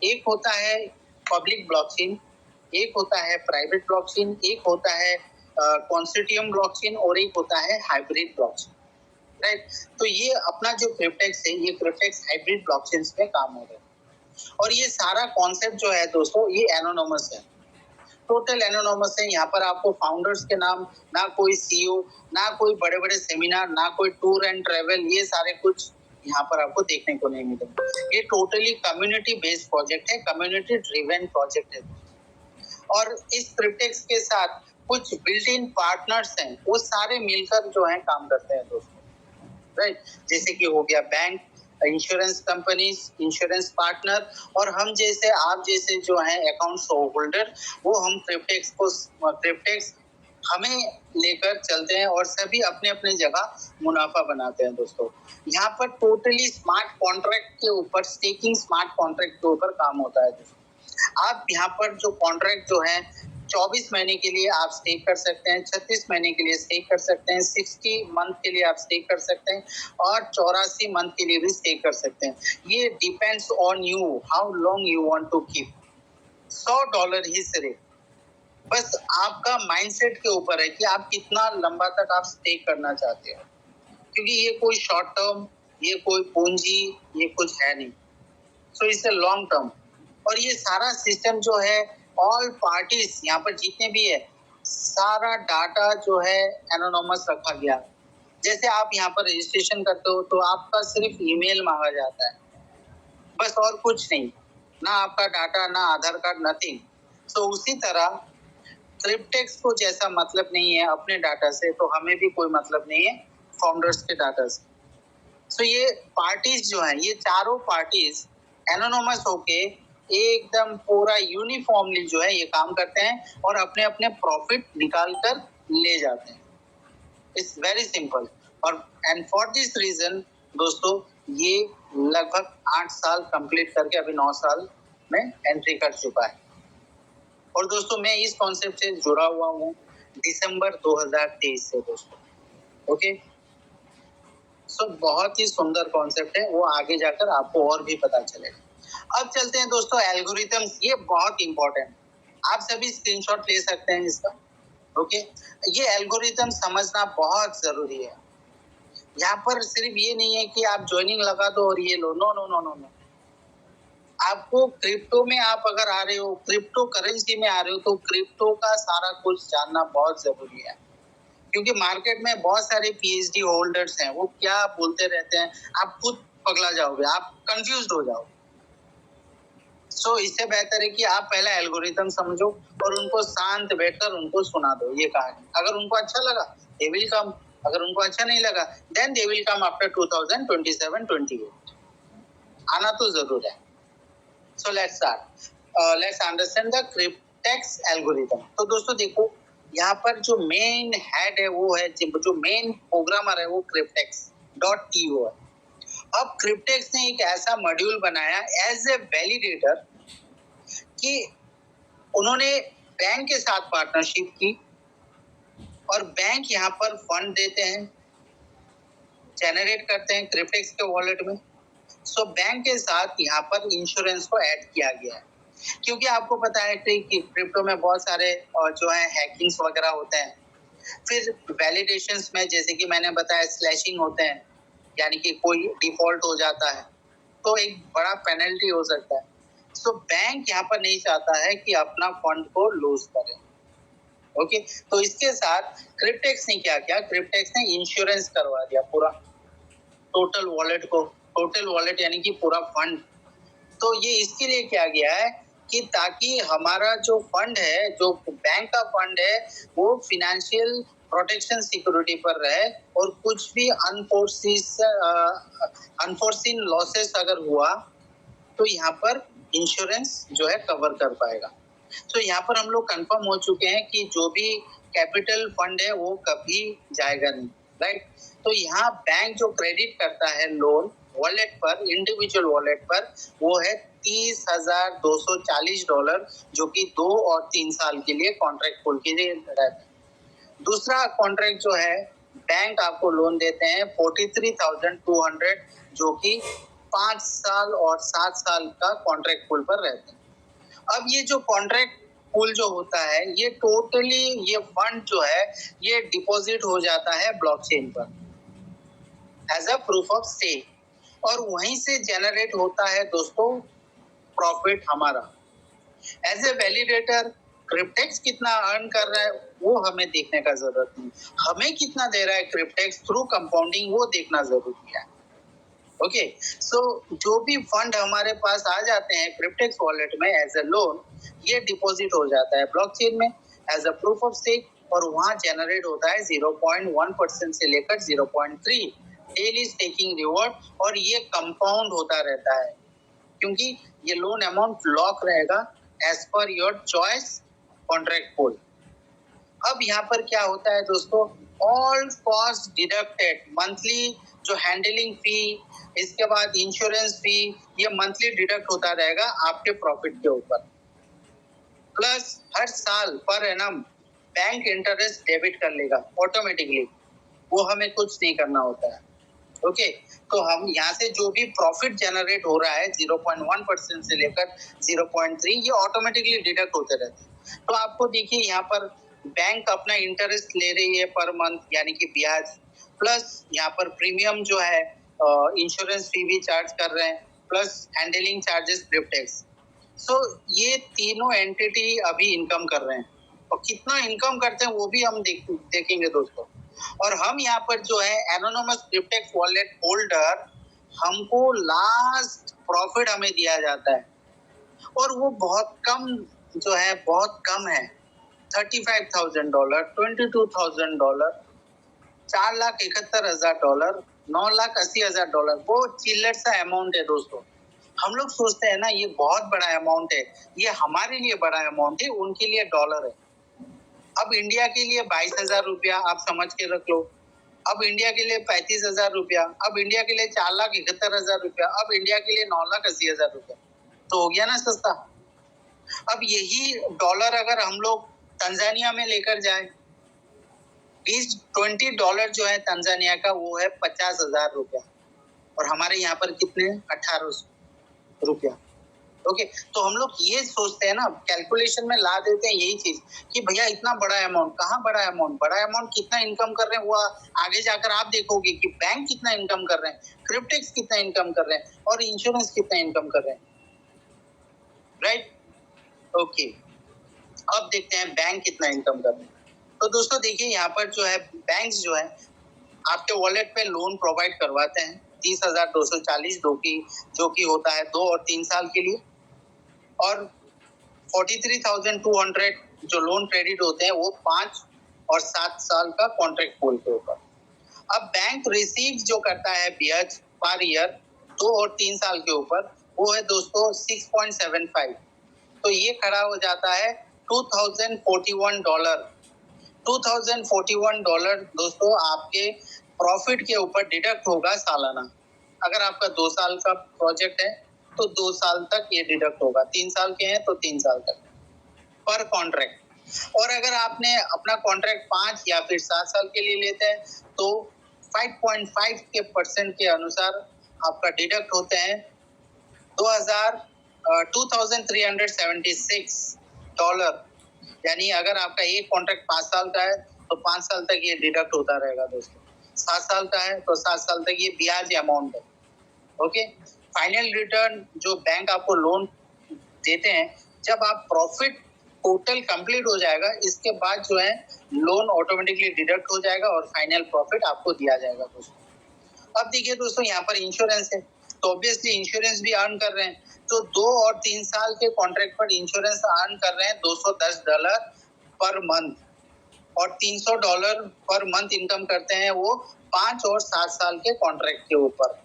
एक होता है पब्लिक ब्लॉकचेन, एक होता है प्राइवेट ब्लॉकचेन, एक होता है कॉन्सोर्टियम ब्लॉकचेन, और एक होता है हाइब्रिड ब्लॉकचेन, राइट। तो ये अपना जो क्रिप्टेक्स है, ये क्रिप्टेक्स हाइब्रिड ब्लॉकचेन में काम हो रहा है। और ये सारा कॉन्सेप्ट जो है दोस्तों, ये एनोनिमस है, टोटल एनोनिमस है। यहाँ पर आपको फाउंडर्स के नाम, ना कोई सीईओ, ना कोई बड़े बड़े सेमिनार, ना कोई टूर एंड ट्रेवल, ये सारे कुछ यहाँ पर आपको देखने को नहीं मिलेगा। ये टोटली कम्युनिटी बेस्ड प्रोजेक्ट है, कम्युनिटी ड्रिवन प्रोजेक्ट है। और इस क्रिप्टेक्स के साथ कुछ बिल्ट इन पार्टनर्स हैं, वो सारे मिलकर जो है काम करते हैं दोस्तों, राइट। जैसे कि हो गया bank, insurance companies, insurance partner, और हम जैसे, आप जैसे जो है अकाउंट होल्डर, वो हम क्रिप्टेक्स हमें लेकर चलते हैं, और सभी अपने अपने जगह मुनाफा बनाते हैं दोस्तों। यहाँ पर टोटली स्मार्ट कॉन्ट्रैक्ट के ऊपर, स्टेकिंग स्मार्ट कॉन्ट्रैक्ट के ऊपर काम होता है दोस्तों। आप यहाँ पर जो कॉन्ट्रैक्ट जो है 24 महीने के लिए आप स्टे कर सकते हैं, 36 महीने के लिए स्टे कर सकते हैं, 60 मंथ के लिए आप स्टे कर सकते हैं और 84 मंथ के लिए भी स्टे कर सकते हैं। ये depends on you, how long you want to keep. $100 ही सिर्फ, बस आपका माइंडसेट के ऊपर है कि आप कितना लंबा तक आप स्टे करना चाहते हो, क्योंकि ये कोई शॉर्ट टर्म, ये कोई पूंजी, ये कुछ है नहीं। So it's a long term. और ये सारा सिस्टम जो है, ऑल पार्टीज यहाँ पर जितने भी है, सारा डाटा जो है एनोनिमस रखा गया है। जैसे आप यहाँ पर रजिस्ट्रेशन करते हो तो आपका सिर्फ ईमेल मांगा जाता है, बस, और कुछ नहीं, ना आपका डाटा, ना आधार कार्ड, नथिंग। सो उसी तरह क्रिप्टेक्स को जैसा मतलब नहीं है अपने डाटा से, तो हमें भी कोई मतलब नहीं है फाउंडर्स के डाटा से। सो ये पार्टीज जो हैं, ये चारों पार्टीज एनोनिमस होके एकदम पूरा यूनिफॉर्मली जो है ये काम करते हैं और अपने अपने प्रॉफिट निकाल कर ले जाते हैं। It's very simple. और एंड फॉर दिस रीजन दोस्तों, ये लगभग 8 साल कंप्लीट करके अभी 9 साल में एंट्री कर चुका है। और दोस्तों, मैं इस कॉन्सेप्ट से जुड़ा हुआ हूँ दिसंबर 2023 से दोस्तों। ओके, सो बहुत ही सुंदर कॉन्सेप्ट है, वो आगे जाकर आपको और भी पता चलेगा। अब चलते हैं दोस्तों एल्गोरिथम्स, ये बहुत इंपॉर्टेंट, आप सभी स्क्रीनशॉट ले सकते हैं इसका। ओके, ये एल्गोरिथम समझना बहुत जरूरी है। यहाँ पर सिर्फ ये नहीं है कि आप ज्वाइनिंग लगा दो और ये लो, no no no no no. आपको क्रिप्टो में आप अगर आ रहे हो, क्रिप्टो करेंसी में आ रहे हो, तो क्रिप्टो का सारा कुछ जानना बहुत जरूरी है, क्योंकि मार्केट में बहुत सारे पीएचडी होल्डर्स हैं, वो क्या बोलते रहते हैं, आप खुद पगला जाओगे, आप कंफ्यूज हो जाओगे। सो इससे बेहतर है कि आप पहले एल्गोरिथम समझो और उनको शांत बैठकर उनको सुना दो ये कहानी। अगर उनको अच्छा लगा दे विल कम, अगर उनको अच्छा नहीं लगा then they will come after 2027-28। आना तो जरूर है। So let's start, let's understand the cryptex algorithm. तो दोस्तों देखो, यहाँ पर जो मेन हेड है वो है, जो मेन प्रोग्रामर है वो cryptex.to है। अब क्रिप्टेक्स ने एक ऐसा मॉड्यूल बनाया एज ए वैलिडेटर कि उन्होंने बैंक के साथ पार्टनरशिप की और बैंक यहाँ पर फंड देते हैं, जनरेट करते हैं क्रिप्टेक्स के वॉलेट में। सो बैंक के साथ यहाँ पर इंश्योरेंस को ऐड किया गया है, क्योंकि आपको पता है कि क्रिप्टो में बहुत सारे जो है हैकिंग्स वगैरह होते हैं। फिर वैलिडेशंस में जैसे कि मैंने बताया स्लैशिंग होते हैं, यानी कि कोई डिफॉल्ट हो जाता है तो एक बड़ा पेनल्टी हो सकता है। सो बैंक यहाँ पर नहीं चाहता है कि अपना फंड को लूज करे। ओके, तो इसके साथ क्रिप्टेक्स ने क्या किया, क्रिप्टेक्स ने इंश्योरेंस करवा दिया पूरा टोटल वॉलेट को, टोटल वॉलेट यानी कि पूरा फंड। तो ये इसके लिए किया गया है कि ताकि हमारा जो फंड है, जो बैंक का फंड है, वो फिनेंशियल प्रोटेक्शन सिक्योरिटी पर रहे और कुछ भी अनफोर्सीन लॉसेस अगर हुआ तो यहाँ पर इंश्योरेंस जो है कवर कर पाएगा। तो यहाँ पर हम लोग कंफर्म हो चुके हैं कि जो भी कैपिटल फंड है वो कभी जाएगा नहीं, राइट। तो यहाँ बैंक जो क्रेडिट करता है लोन वॉलेट पर, इंडिविजुअल वॉलेट पर, वो है $30,240, जो कि 2 और 3 साल के लिए कॉन्ट्रैक्ट खोल के रहता है। दूसरा कॉन्ट्रैक्ट जो है, बैंक आपको लोन देते हैं 43,200, जो कि 5 साल और 7 साल का कॉन्ट्रैक्ट पुल पर रहते हैं। अब ये जो कॉन्ट्रैक्ट पुल जो होता है, ये टोटली ये फंड जो है ये डिपॉजिट हो जाता है ब्लॉकचेन पर as a proof of stake, और वहीं से जनरेट होता है दोस्तों प्रॉफिट हमारा। एज ए वैलिडेटर क्रिप्टेक्स कितना अर्न कर रहा है वो हमें देखने का जरूरत नहीं, हमें कितना दे रहा है क्रिप्टेक्स थ्रू कंपाउंडिंग वो देखना जरूरी है। ओके, सो जो भी फंड हमारे पास आ जाते हैं क्रिप्टेक्स वॉलेट में एज ए लोन, ये डिपॉजिट हो जाता है ब्लॉकचेन में as a proof of stake, और वहां जनरेट होता है 0.1% से लेकर 0.3 डेली स्टेकिंग रिवॉर्ड, और ये कंपाउंड होता रहता है क्योंकि ये लोन अमाउंट लॉक रहेगा as per your choice contract pool. अब यहाँ पर क्या होता है दोस्तों, ऑल कॉस्ट डिडक्टेड, मंथली जो हैंडलिंग फी, इसके बाद इंश्योरेंस फी, ये मंथली डिडक्ट होता रहेगा आपके प्रॉफिट के ऊपर। प्लस हर साल per annum bank interest debit कर लेगा ऑटोमेटिकली, वो हमें कुछ नहीं करना होता है। ओके, तो हम यहाँ से जो भी प्रॉफिट जनरेट हो रहा है 0.1% से लेकर 0.3, ये ऑटोमेटिकली डिडक्ट होते रहते हैं। तो आपको देखिए यहाँ पर बैंक अपना इंटरेस्ट ले रही है पर मंथ, यानी कि ब्याज, प्लस यहाँ पर प्रीमियम जो है इंश्योरेंस फी भी चार्ज कर रहे हैं, plus handling charges, cryptex. So ये तीनों एंटिटी अभी इनकम कर रहे हैं, और कितना इनकम करते हैं वो भी हम देखेंगे दोस्तों। और हम यहाँ पर जो है एनोनिमस क्रिप्टेक्स वॉलेट होल्डर, हमको लास्ट प्रॉफिट हमें दिया जाता है, और वो बहुत कम जो है, बहुत कम है। $35,000, $22,000, $4,71,000, $9,80,000, वो चिल्लर सा अमाउंट है दोस्तों। हम लोग सोचते हैं ना ये बहुत बड़ा अमाउंट है, ये हमारे लिए बड़ा अमाउंट है, उनके लिए डॉलर है। अब इंडिया के लिए 22,000 रुपया आप समझ के रख लो, अब इंडिया के लिए 35,000 रुपया, अब इंडिया के लिए 4,71,000 रुपया, अब इंडिया के लिए 9,80,000 रुपया, तो हो गया ना सस्ता। अब यही डॉलर अगर हम लोग तंजानिया में लेकर जाए, $20 जो है तंजानिया का, वो है 50,000 रुपया, और हमारे यहाँ पर कितने, 1,800 रुपया। ओके, तो हम लोग ये सोचते हैं ना, कैलकुलेशन में ला देते हैं यही चीज कि भैया इतना बड़ा अमाउंट, कहाँ बड़ा अमाउंट, बड़ा अमाउंट कितना इनकम कर रहे हैं वो आगे जाकर आप देखोगे कि बैंक कितना इनकम कर रहे हैं, क्रिप्ट टैक्स कितना इनकम कर रहे हैं, और इंश्योरेंस कितना इनकम कर रहे हैं, राइट। ओके, अब देखते हैं बैंक कितना इनकम कर रहे हैं। तो दोस्तों देखिए यहाँ पर जो है बैंक्स जो है आपके वॉलेट पे लोन प्रोवाइड करवाते हैं 30,240, जो कि होता है 2 और 3 साल के लिए, और 43,200 जो लोन क्रेडिट होते हैं वो 5 और 7 साल का कॉन्ट्रैक्ट पोल के ऊपर। अब बैंक रिसीव जो करता है ब्याज पर ईयर 2 और 3 साल के ऊपर, वो है दोस्तों 6.75, तो ये खड़ा हो जाता है $2,041। $2,041 दोस्तों आपके प्रॉफिट के ऊपर डिडक्ट होगा सालाना। अगर आपका 2 साल का प्रोजेक्ट है तो 2 साल तक ये डिडक्ट होगा, 3 साल के हैं तो 3 साल तक पर कॉन्ट्रैक्ट। और अगर आपने अपना कॉन्ट्रैक्ट 5 या फिर 7 साल के लिए लेते हैं तो 5.5% के अनुसार आपका डिडक्ट होते हैं $2,376, यानी अगर आपका एक कॉन्ट्रैक्ट 5 साल का है तो 5 साल तक ये डिडक्ट होता रहेगा दोस्तों। 7 साल का है तो 7 साल तक ये ब्याज अमाउंट है। ओके, फाइनल रिटर्न जो बैंक आपको लोन देते हैं, जब आप प्रॉफिट टोटल कंप्लीट हो जाएगा, इसके बाद जो है लोन ऑटोमेटिकली डिडक्ट हो जाएगा और फाइनल प्रॉफिट आपको दिया जाएगा दोस्तों। अब देखिए दोस्तों यहाँ पर इंश्योरेंस है, तो ऑब्वियसली इंश्योरेंस भी अर्न कर रहे हैं, तो 2 और 3 साल के कॉन्ट्रैक्ट पर इंश्योरेंस अर्न कर रहे हैं $210 पर मंथ, और $300 पर मंथ इनकम करते हैं वो 5 और 7 साल के कॉन्ट्रैक्ट के ऊपर।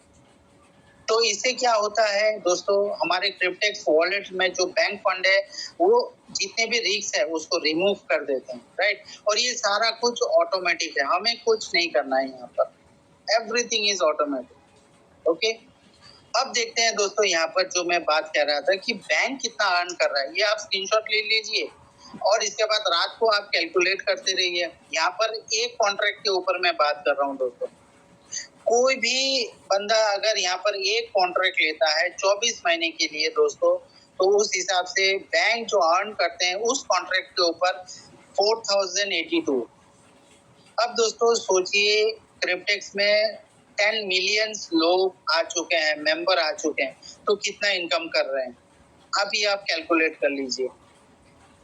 तो इससे क्या होता है दोस्तों, हमारे क्रिप्टेक्स वॉलेट में जो बैंक फंड है वो जितने भी रिस्क है उसको रिमूव कर देते हैं, राइट। और ये सारा कुछ ऑटोमेटिक है, हमें कुछ नहीं करना है यहाँ पर, एवरीथिंग इज ऑटोमेटिक। ओके, अब देखते हैं दोस्तों यहाँ पर जो मैं बात कर रहा था कि बैंक कितना अर्न कर रहा है, ये आप स्क्रीनशॉट ले लीजिए और इसके बाद रात को आप कैलकुलेट करते रहिए। यहाँ पर एक कॉन्ट्रैक्ट के ऊपर मैं बात कर रहा हूँ दोस्तों। कोई भी बंदा अगर यहाँ पर एक कॉन्ट्रैक्ट लेता है 24 महीने के लिए दोस्तों, तो उस हिसाब से बैंक जो अर्न करते हैं उस कॉन्ट्रैक्ट के ऊपर 4,082। अब दोस्तों सोचिए क्रिप्टेक्स में 10 मिलियन लोग आ चुके हैं, मेंबर आ चुके हैं, तो कितना इनकम कर रहे हैं अभी आप कैलकुलेट कर लीजिए,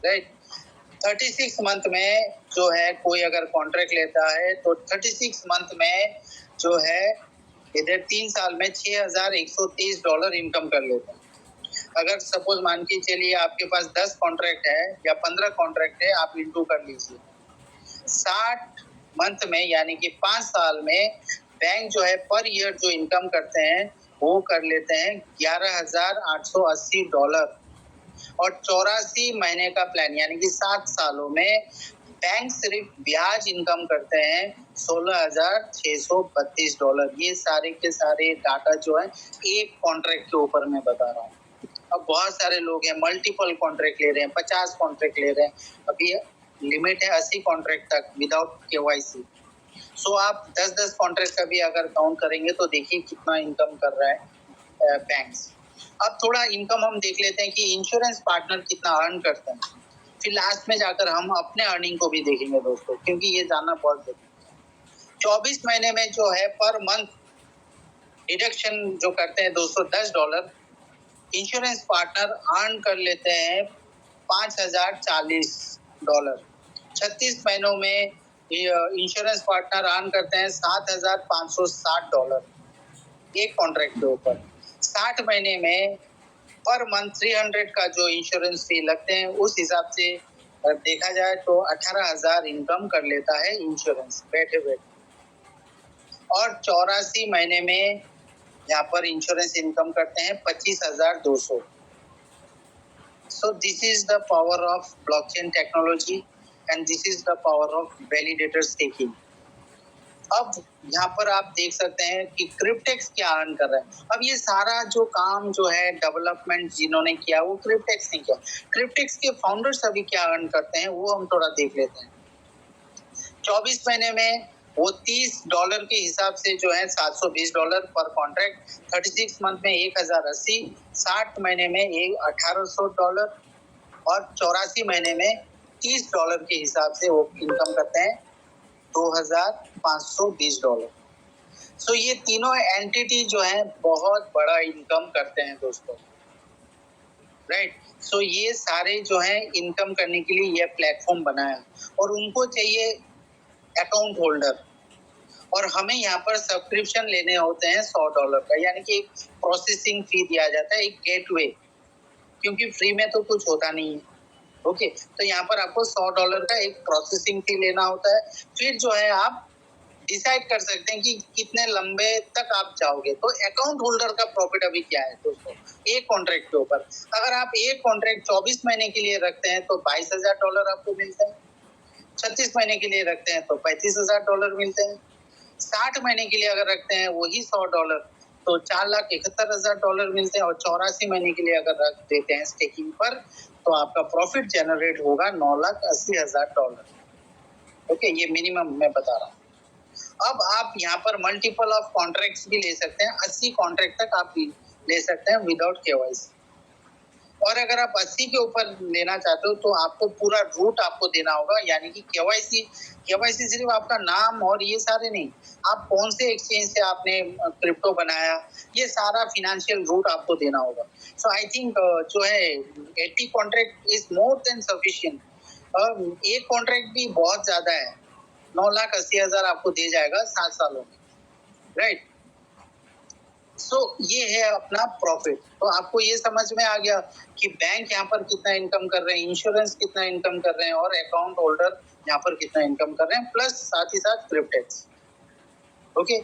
राइट। 36 मंथ में जो है कोई अगर कॉन्ट्रैक्ट लेता है तो 36 मंथ में जो है इधर 3 साल में $6,123 इनकम कर लेता है। अगर सपोज मान के चलिए आपके पास 10 कॉन्ट्रैक्ट है या 15 कॉन्ट्रैक्ट है, आप इंटू कर लीजिए 60 मंथ में, यानी कि 5 साल में बैंक जो है पर ईयर जो इनकम करते हैं वो कर लेते हैं $11,880, और 84 महीने का प्लान यानी कि 7 सालों में बैंक सिर्फ ब्याज इनकम करते हैं $16,632। ये सारे के सारे डाटा जो है एक कॉन्ट्रैक्ट के ऊपर मैं बता रहा हूँ। अब बहुत सारे लोग हैं मल्टीपल कॉन्ट्रैक्ट ले रहे हैं, 50 कॉन्ट्रैक्ट ले रहे हैं। अभी लिमिट है 80 कॉन्ट्रैक्ट तक विदाउट केवाईसी। सो आप 10-10 कॉन्ट्रैक्ट का भी अगर काउंट करेंगे तो देखिए कितना इनकम कर रहा है बैंक्स। अब थोड़ा इनकम हम देख लेते हैं कि इंश्योरेंस पार्टनर कितना अर्न करते हैं। फिर लास्ट में जाकर हम अपने अर्निंग को भी देखेंगे दोस्तों, क्योंकि ये जानना बहुत जरूरी है। 24 महीने में जो है पर मंथ डिडक्शन जो करते हैं दोस्तों $10, इंश्योरेंस पार्टनर अर्न कर लेते हैं $5040। 36 महीनों में इंश्योरेंस पार्टनर अर्न करते हैं $7560 एक कॉन्ट्रैक्ट के ऊपर। 60 महीने में पर मंथ 300 का जो इंश्योरेंस फी लगते हैं, उस हिसाब से देखा जाए तो 18,000 इनकम कर लेता है इंश्योरेंस बैठे बैठे। और 84 महीने में यहाँ पर इंश्योरेंस इनकम करते हैं 25,200। So this is the power of blockchain technology and this is the power of validator staking. अब यहाँ पर आप देख सकते हैं कि क्रिप्टेक्स क्या अर्न कर रहा है। अब ये सारा जो काम जो है डेवलपमेंट जिन्होंने किया वो क्रिप्टेक्स ने किया। क्रिप्टेक्स के फाउंडर्स अभी क्या अर्न करते हैं वो हम थोड़ा देख लेते हैं। 24 महीने में वो $30 के हिसाब से जो है $720 पर कॉन्ट्रैक्ट, 36 मंथ में 1080, 60 महीने में $1800 और 84 महीने में $30 के हिसाब से वो इनकम करते हैं $2520। सो ये तीनों एंटिटी जो है बहुत बड़ा इनकम करते हैं दोस्तों, राइट। सो ये सारे जो है इनकम करने के लिए ये प्लेटफॉर्म बनाया और उनको चाहिए अकाउंट होल्डर, और हमें यहाँ पर सब्सक्रिप्शन लेने होते हैं $100 का, यानी कि एक प्रोसेसिंग फी दिया जाता है, एक गेटवे, क्योंकि फ्री में तो कुछ होता नहीं है। ओके, तो यहाँ पर आपको $100 का एक प्रोसेसिंग फी लेना होता है। फिर जो है आप डिसाइड कर सकते हैं कि कितने लंबे तक आप जाओगे। तो अकाउंट होल्डर का प्रॉफिट अभी क्या है दोस्तों, एक कॉन्ट्रैक्ट के ऊपर अगर आप एक कॉन्ट्रैक्ट 24 महीने के लिए रखते हैं तो $22,000 आपको मिलता है। 36 महीने के लिए रखते हैं तो $35,000 मिलते हैं। 60 महीने के लिए अगर रखते हैं वही $100 तो $4,71,000 मिलते हैं। और 84 महीने के लिए अगर रख देते हैं स्टेकिंग पर तो आपका प्रॉफिट जनरेट होगा $9,80,000। ओके, ये मिनिमम मैं बता रहा हूँ। अब आप यहाँ पर मल्टीपल ऑफ कॉन्ट्रैक्ट्स भी ले सकते हैं, 80 कॉन्ट्रैक्ट तक आप ले सकते हैं विदाउट केवाईसी। और अगर आप 80 के ऊपर लेना चाहते हो तो आपको पूरा रूट आपको देना होगा, यानी कि केवाईसी सिर्फ आपका नाम और ये सारे नहीं, आप कौन से एक्सचेंज से आपने क्रिप्टो बनाया, ये सारा फिनेंशियल रूट आपको देना होगा। सो आई थिंक जो है 80 contract is more than sufficient. एक कॉन्ट्रैक्ट भी बहुत ज्यादा है, 9,80,000 आपको दे जाएगा 7 सालों में, राइट। सो ये है अपना प्रॉफिट। तो आपको ये समझ में आ गया कि बैंक यहाँ पर कितना इनकम कर रहे हैं, इंश्योरेंस कितना इनकम कर रहे हैं और अकाउंट होल्डर यहाँ पर कितना इनकम कर रहे हैं, प्लस साथ ही साथ क्रिप्टेक्स। ओके,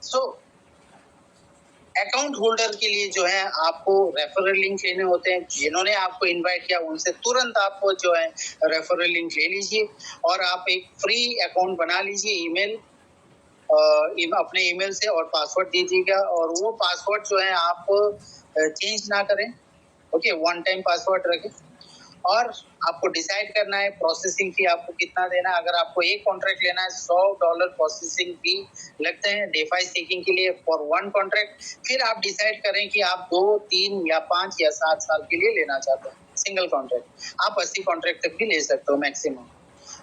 सो अकाउंट होल्डर के लिए जो है आपको रेफरल लिंक लेने होते हैं। जिन्होंने आपको इनवाइट किया उनसे तुरंत आपको जो है रेफरल लिंक ले लीजिए और आप एक फ्री अकाउंट बना लीजिए ईमेल अपने ईमेल से, और पासवर्ड दीजिएगा। और वो पासवर्ड जो है आप चेंज ना करें, ओके, वन टाइम पासवर्ड रखें। और आपको डिसाइड करना है प्रोसेसिंग फी आपको कितना देना है। अगर आपको एक कॉन्ट्रैक्ट लेना है $100 प्रोसेसिंग फी लगते हैं डेफाई स्टेकिंग के लिए फॉर वन कॉन्ट्रैक्ट। फिर आप डिसाइड करें कि आप 2, 3 या 5 या 7 साल के लिए लेना चाहते हैं सिंगल कॉन्ट्रैक्ट। आप 80 कॉन्ट्रैक्ट तक भी ले सकते हो मैक्सिमम।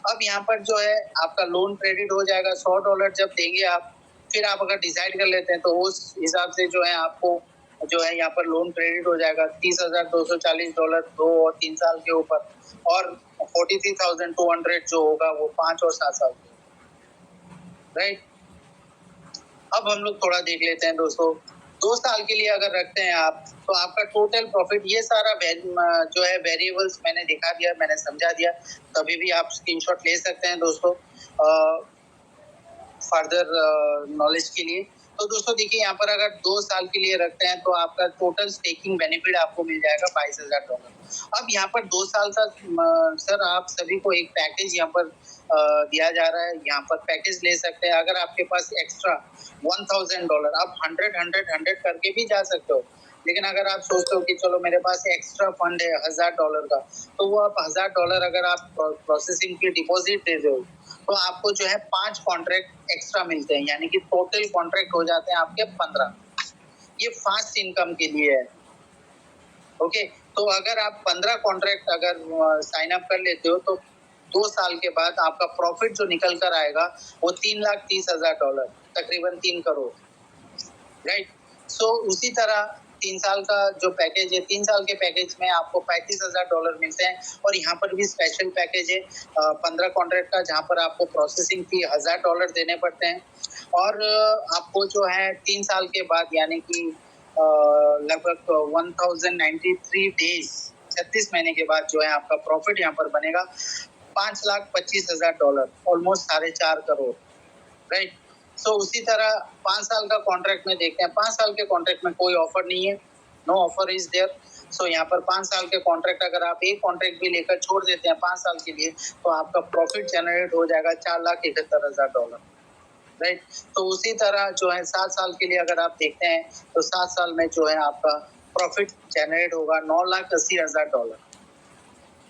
अब यहाँ पर जो है आपका लोन क्रेडिट हो जाएगा $100 जब देंगे आप। फिर आप अगर डिसाइड कर लेते हैं तो उस हिसाब से जो है आपको जो है यहाँ पर लोन क्रेडिट हो जाएगा $30,240 2 और 3 साल के ऊपर, और 43,200 जो होगा वो 5 और 7 साल के, राइट। अब हम लोग थोड़ा देख लेते हैं दोस्तों, 2 साल के लिए अगर रखते हैं आप तो आपका टोटल प्रॉफिट, ये सारा जो है वेरिएबल्स मैंने दिखा दिया, मैंने समझा दिया, कभी भी आप स्क्रीनशॉट ले सकते हैं दोस्तों फर्दर नॉलेज के लिए। तो दोस्तों देखिए यहाँ पर अगर 2 साल के लिए रखते हैं तो आपका टोटल स्टेकिंग बेनिफिट आपको मिल जाएगा $22,000। अब यहाँ पर 2 साल का सर आप सभी को एक पैकेज यहाँ पर दिया जा रहा है, यहाँ पर पैकेज ले सकते हैं। अगर आपके पास एक्स्ट्रा $1,000, आप 100 करके भी जा सकते हो। लेकिन अगर आप सोचते हो कि चलो मेरे पास एक्स्ट्रा फंड है $1000 का, तो वो आप $1000 अगर आप प्रोसेसिंग की डिपॉजिट दे दो, तो आपको जो है 5 कॉन्ट्रैक्ट एक्स्ट्रा मिलते हैं, यानी कि टोटल कॉन्ट्रैक्ट हो जाते हैं आपके 15। ये फास्ट इनकम के लिए है। ओके, तो अगर आप 15 कॉन्ट्रैक्ट अगर साइन अप कर लेते हो, तो 2 साल के बाद आपका प्रॉफिट जो निकल कर आएगा वो $3,30,000, तकरीबन 3 करोड़, राइट। सो उसी तरह 3 साल का जो पैकेज है, 3 साल के पैकेज में आपको $35,000 मिलते हैं। और यहाँ पर भी स्पेशल पैकेज है 15 कॉन्ट्रैक्ट का, जहाँ पर आपको प्रोसेसिंग फी $1000 देने पड़ते हैं। और आपको जो है 3 साल के बाद, यानी कि लगभग 1093 डेज, 36 महीने के बाद जो है आपका प्रॉफिट यहाँ पर बनेगा $5,25,000, ऑलमोस्ट 4.5 करोड़, राइट। सो उसी तरह 5 साल का कॉन्ट्रैक्ट में देखते हैं। 5 साल के कॉन्ट्रैक्ट में कोई ऑफर नहीं है, नो ऑफर इज देयर। सो यहाँ पर 5 साल के कॉन्ट्रैक्ट अगर आप एक कॉन्ट्रैक्ट भी लेकर छोड़ देते हैं 5 साल के लिए, तो आपका प्रॉफिट जनरेट हो जाएगा $4,71,000, राइट। तो उसी तरह जो है 7 साल के लिए अगर आप देखते हैं, तो 7 साल में जो है आपका प्रॉफिट जनरेट होगा $9,80,000।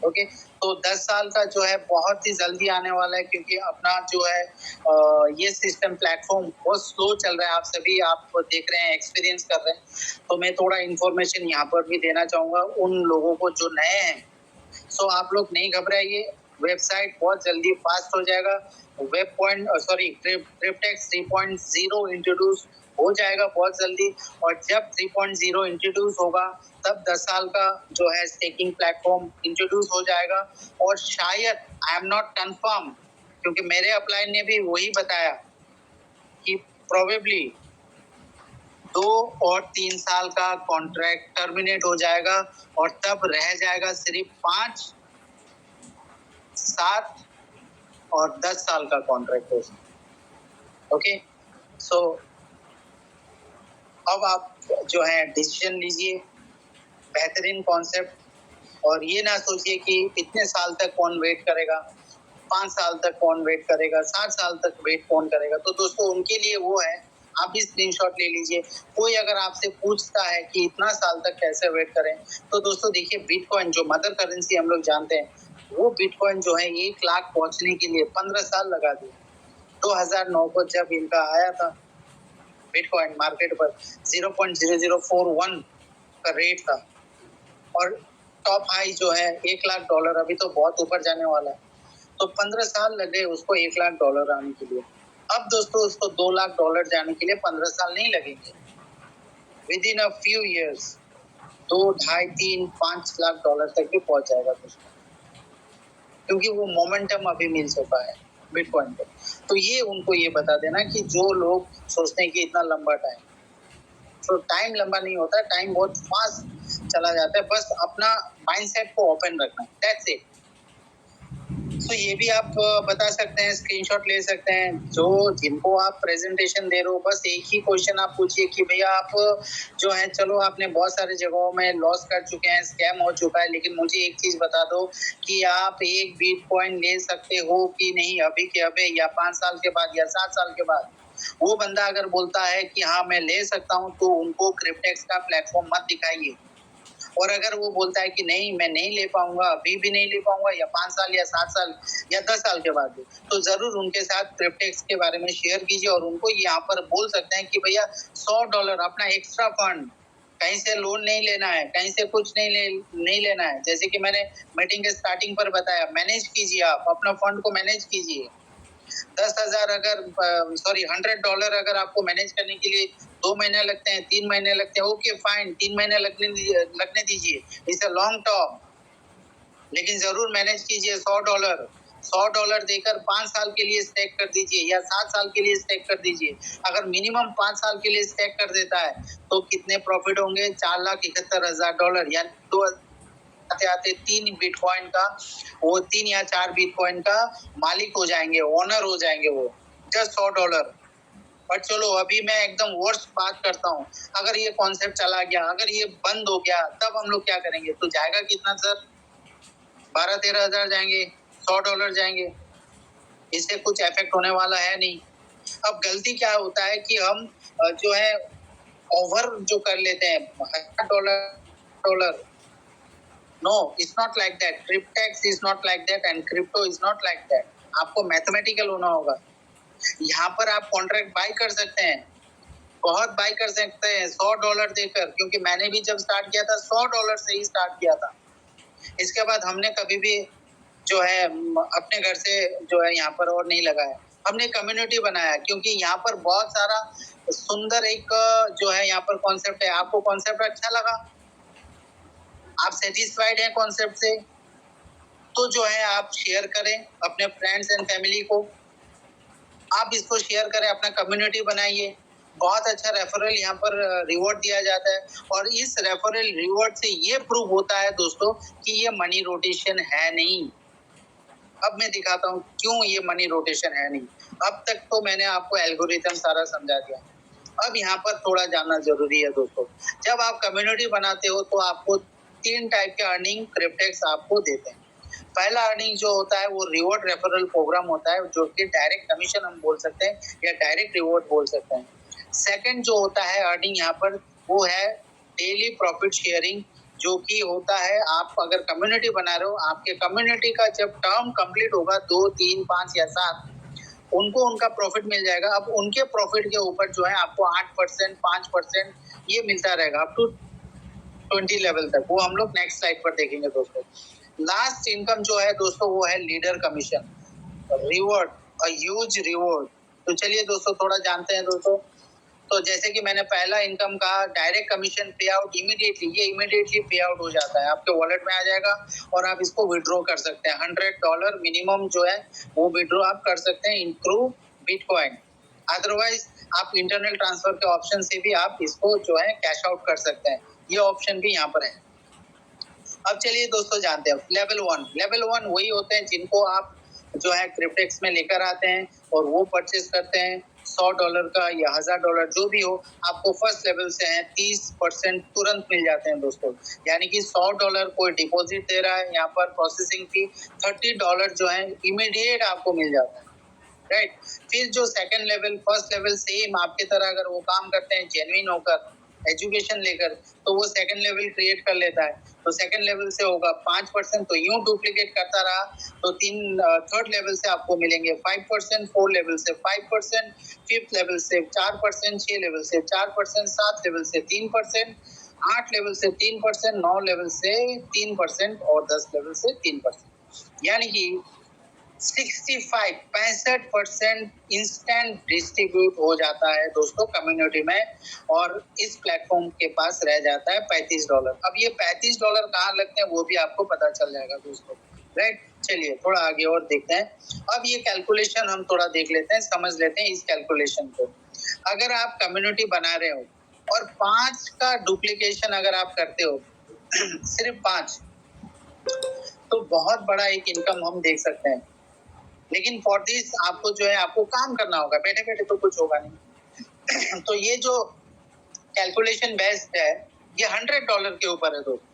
ओके, तो 10 साल का जो है बहुत ही जल्दी आने वाला है, क्योंकि अपना जो है ये सिस्टम प्लेटफॉर्म बहुत स्लो चल रहा है। आप सभी आप देख रहे हैं, एक्सपीरियंस कर रहे हैं। तो मैं थोड़ा इन्फॉर्मेशन यहाँ पर भी देना चाहूँगा उन लोगों को जो नए हैं। सो आप लोग नहीं घबराइए, वेबसाइट बहुत जल्दी फास्ट हो जाएगा। क्रिप्टेक्स 3.0 इंट्रोड्यूस हो जाएगा बहुत जल्दी। और जब 3.0 इंट्रोड्यूस होगा, तब 10 साल का जो है स्टेकिंग प्लेटफॉर्म इंट्रोड्यूस हो जाएगा। और शायद, आई एम नॉट कंफर्म, क्योंकि मेरे अपलाइन ने भी वही बताया कि प्रोबेबली 2 और 3 साल का कॉन्ट्रैक्ट टर्मिनेट हो जाएगा, और तब रह जाएगा सिर्फ 5, 7 और 10 साल का कॉन्ट्रैक्ट हो। ओके, सो अब आप जो है डिसीजन लीजिए, बेहतरीन कॉन्सेप्ट। और ये ना सोचिए कि इतने साल तक कौन वेट करेगा, 5 साल तक कौन वेट करेगा, 7 साल तक वेट कौन करेगा। तो दोस्तों उनके लिए वो है, आप भी स्क्रीनशॉट ले लीजिए। कोई अगर आपसे पूछता है कि इतना साल तक कैसे वेट करें, तो दोस्तों देखिए, बिटकॉइन जो मदर करेंसी हम लोग जानते हैं, वो बिटकॉइन जो है 1 लाख पहुंचने के लिए 15 साल लगा दिए। 2009 को जब इनका आया था बिटकॉइन मार्केट पर 0.0041 का रेट था, और टॉप हाई जो है $1 लाख, अभी तो बहुत ऊपर जाने वाला है। तो 15 साल लगे उसको $1 लाख आने के लिए। अब दोस्तों उसको $2 लाख जाने के लिए 15 साल नहीं लगेंगे। With in a few years 2, 2.5, 3, $5 lakh तक भी पहुंच जाएगा दोस्तों, क्योंकि वो मोमेंटम अभी मिल चुका है बिटकॉइन पे। तो ये उनको ये बता देना कि जो लोग सोचते हैं कि इतना लंबा टाइम, तो टाइम लंबा नहीं होता, टाइम बहुत फास्ट चला जाता है। बस अपना माइंडसेट को ओपन रखना, दैट्स इट। तो ये भी आप बता सकते हैं, स्क्रीनशॉट ले सकते हैं। जो जिनको आप प्रेजेंटेशन दे रहे हो, बस एक ही क्वेश्चन आप पूछिए कि भैया आप जो है, चलो आपने बहुत सारी जगहों में लॉस कर चुके हैं, स्कैम हो चुका है, लेकिन मुझे एक चीज बता दो कि आप एक बिटकॉइन ले सकते हो कि नहीं, अभी के अभी, या 5 साल के बाद, या 7 साल के बाद। वो बंदा अगर बोलता है कि हाँ मैं ले सकता हूँ, तो उनको क्रिप्टेक्स का प्लेटफॉर्म मत दिखाइए। और अगर वो बोलता है कि नहीं मैं नहीं ले पाऊंगा, अभी भी नहीं ले पाऊंगा, या 5 साल या 7 साल या 10 साल के बाद भी, तो जरूर उनके साथ क्रिप्टेक्स के बारे में शेयर कीजिए। और उनको यहाँ पर बोल सकते हैं कि भैया $100 अपना एक्स्ट्रा फंड, कहीं से लोन नहीं लेना है, कहीं से कुछ नहीं लेना है। जैसे कि मैंने मीटिंग के स्टार्टिंग पर बताया, मैनेज कीजिए, आप अपना फंड को मैनेज कीजिए। 10,000 अगर $100 अगर आपको मैनेज करने के लिए 2 महीने लगते हैं, 3 महीने लगते हैं, ओके फाइन, 3 महीने लगने दीजिए, इट्स अ लॉन्ग टर्म। लेकिन जरूर मैनेज कीजिए। $100 देकर 5 साल के लिए स्टेक कर दीजिए, या 7 साल के लिए स्टेक कर दीजिए। अगर मिनिमम 5 साल के लिए स्टेक कर देता है, तो कितने प्रॉफिट होंगे? $4,71,000, यानी दो आते 3 बिटकॉइन का, वो 3 या 4 बिटकॉइन का मालिक हो जाएंगे, ओनर हो जाएंगे वो, जस्ट $100। बट चलो अभी मैं एकदम वर्स्ट बात करता हूँ, अगर ये कॉन्सेप्ट चला गया, अगर ये बंद हो गया, तब हम लोग क्या करेंगे? तो जाएगा कितना सर? 12-13 हजार जाएंगे, $100 जाएंगे। इससे कुछ इफेक्ट होने वाला है नहीं। अब गलती क्या होता है कि हम जो है ओवर जो कर लेते हैं $100 no, it's not like that. Cryptex is not like that and crypto is not like that. आपको मैथमेटिकल होना होगा. यहाँ पर आप कॉन्ट्रैक्ट बाय कर सकते हैं, बहुत बाय कर सकते हैं $100 देकर, क्योंकि मैंने भी जब स्टार्ट किया था $100 से ही स्टार्ट किया था. इसके बाद हमने कभी भी जो है अपने घर से जो है यहाँ पर और नहीं लगाया. हमने कम्युनिटी बनाया, क्योंकि यहाँ पर बहुत सारा सुंदर एक जो है यहाँ पर कॉन्सेप्ट है. आपको कॉन्सेप्ट अच्छा लगा, आप सेटिस्फाइड हैं कॉन्सेप्ट से, तो जो है आप शेयर करें अपने फ्रेंड्स एंड फैमिली को. आप इसको शेयर करें, अपना कम्युनिटी बनाइए. बहुत अच्छा रेफरल यहाँ पर रिवॉर्ड दिया जाता है, और इस रेफरल रिवॉर्ड से ये प्रूव होता है दोस्तों कि ये मनी रोटेशन है नहीं. अब मैं दिखाता हूँ क्यों ये मनी रोटेशन है नहीं. अब तक तो मैंने आपको एल्गोरिथम सारा समझा दिया. अब यहाँ पर थोड़ा जानना जरूरी है दोस्तों. जब आप कम्युनिटी बनाते हो तो आपको 3 टाइप के अर्निंग क्रिप्टेक्स आपको देते हैं. पहला अर्निंग जो होता है वो रिवॉर्ड रेफरल प्रोग्राम होता है, जो कि डायरेक्ट कमीशन हम बोल सकते हैं या डायरेक्ट रिवॉर्ड बोल सकते हैं. सेकंड जो होता है अर्निंग यहाँ पर, वो है डेली प्रॉफिट शेयरिंग, जो कि होता है आप अगर कम्युनिटी बना रहे हो, आपके कम्युनिटी का जब टर्म कंप्लीट होगा 2, 3, 5 या 7, उनको उनका प्रॉफिट मिल जाएगा. अब उनके प्रॉफिट के ऊपर जो है आपको 8%, 5% ये मिलता रहेगा अप टू 20 लेवल तक. वो हम लोग नेक्स्ट स्लाइड पर देखेंगे दोस्तों. लास्ट इनकम जो है दोस्तों वो है leader commission reward, a huge reward. तो चलिए दोस्तों थोड़ा जानते हैं दोस्तों. तो जैसे कि मैंने पहला इनकम का डायरेक्ट कमीशन पे आउट इमीडिएटली, ये इमीडिएटली पे आउट हो जाता है, आपके वॉलेट में आ जाएगा और आप इसको विड्रॉ कर सकते हैं. $100 मिनिमम जो है वो विड्रॉ आप कर सकते हैं इन थ्रू बिटकॉइन. अदरवाइज आप इंटरनेट ट्रांसफर के ऑप्शन से भी आप इसको जो है कैश आउट कर सकते हैं. ये ऑप्शन भी यहाँ पर है. अब चलिए दोस्तों जानते हैं लेवल 1. लेवल 1 वही होते हैं जिनको आप जो है क्रिप्टेक्स में लेकर आते हैं और वो परचेज करते हैं $100 का या $1000 जो भी हो. आपको फर्स्ट लेवल से है 30% तुरंत मिल जाते हैं दोस्तों. यानी कि $100 कोई डिपॉजिट दे रहा है, यहाँ पर प्रोसेसिंग फी $30 जो है इमीडिएट आपको मिल जाता है. राइट. फिर जो second level, first level same आपके तरह अगर वो काम करते हैं जेन्युइन होकर, एजुकेशन लेकर, तो वो सेकंड लेवल क्रिएट कर लेता है. तो सेकंड लेवल से होगा 5%, तो यूं डुप्लीकेट करता रहा तो थर्ड लेवल से आपको मिलेंगे 5%, 4 लेवल से 5%, फिफ्थ लेवल से 4%, 6 लेवल से 4%, 7 लेवल से 3%, 8 लेवल से 3%, 9 लेवल से 3% और 10 लेवल से 3%. यानी कि 65% इंस्टेंट डिस्ट्रीब्यूट हो जाता है दोस्तों कम्युनिटी में, और इस प्लेटफॉर्म के पास रह जाता है $35. अब ये $35 कहाँ लगते हैं वो भी आपको पता चल जाएगा दोस्तों. राइट. चलिए थोड़ा आगे और देखते हैं. अब ये कैलकुलेशन हम थोड़ा देख लेते हैं, समझ लेते हैं इस कैलकुलेशन को. अगर आप कम्युनिटी बना रहे हो और 5 का डुप्लीकेशन अगर आप करते हो सिर्फ 5, तो बहुत बड़ा एक इनकम हम देख सकते हैं. लेकिन फॉर दिस आपको जो है आपको काम करना होगा, बैठे बैठे तो कुछ होगा नहीं. तो ये जो कैलकुलेशन बेस्ड है ये $100 के ऊपर है दोस्तों.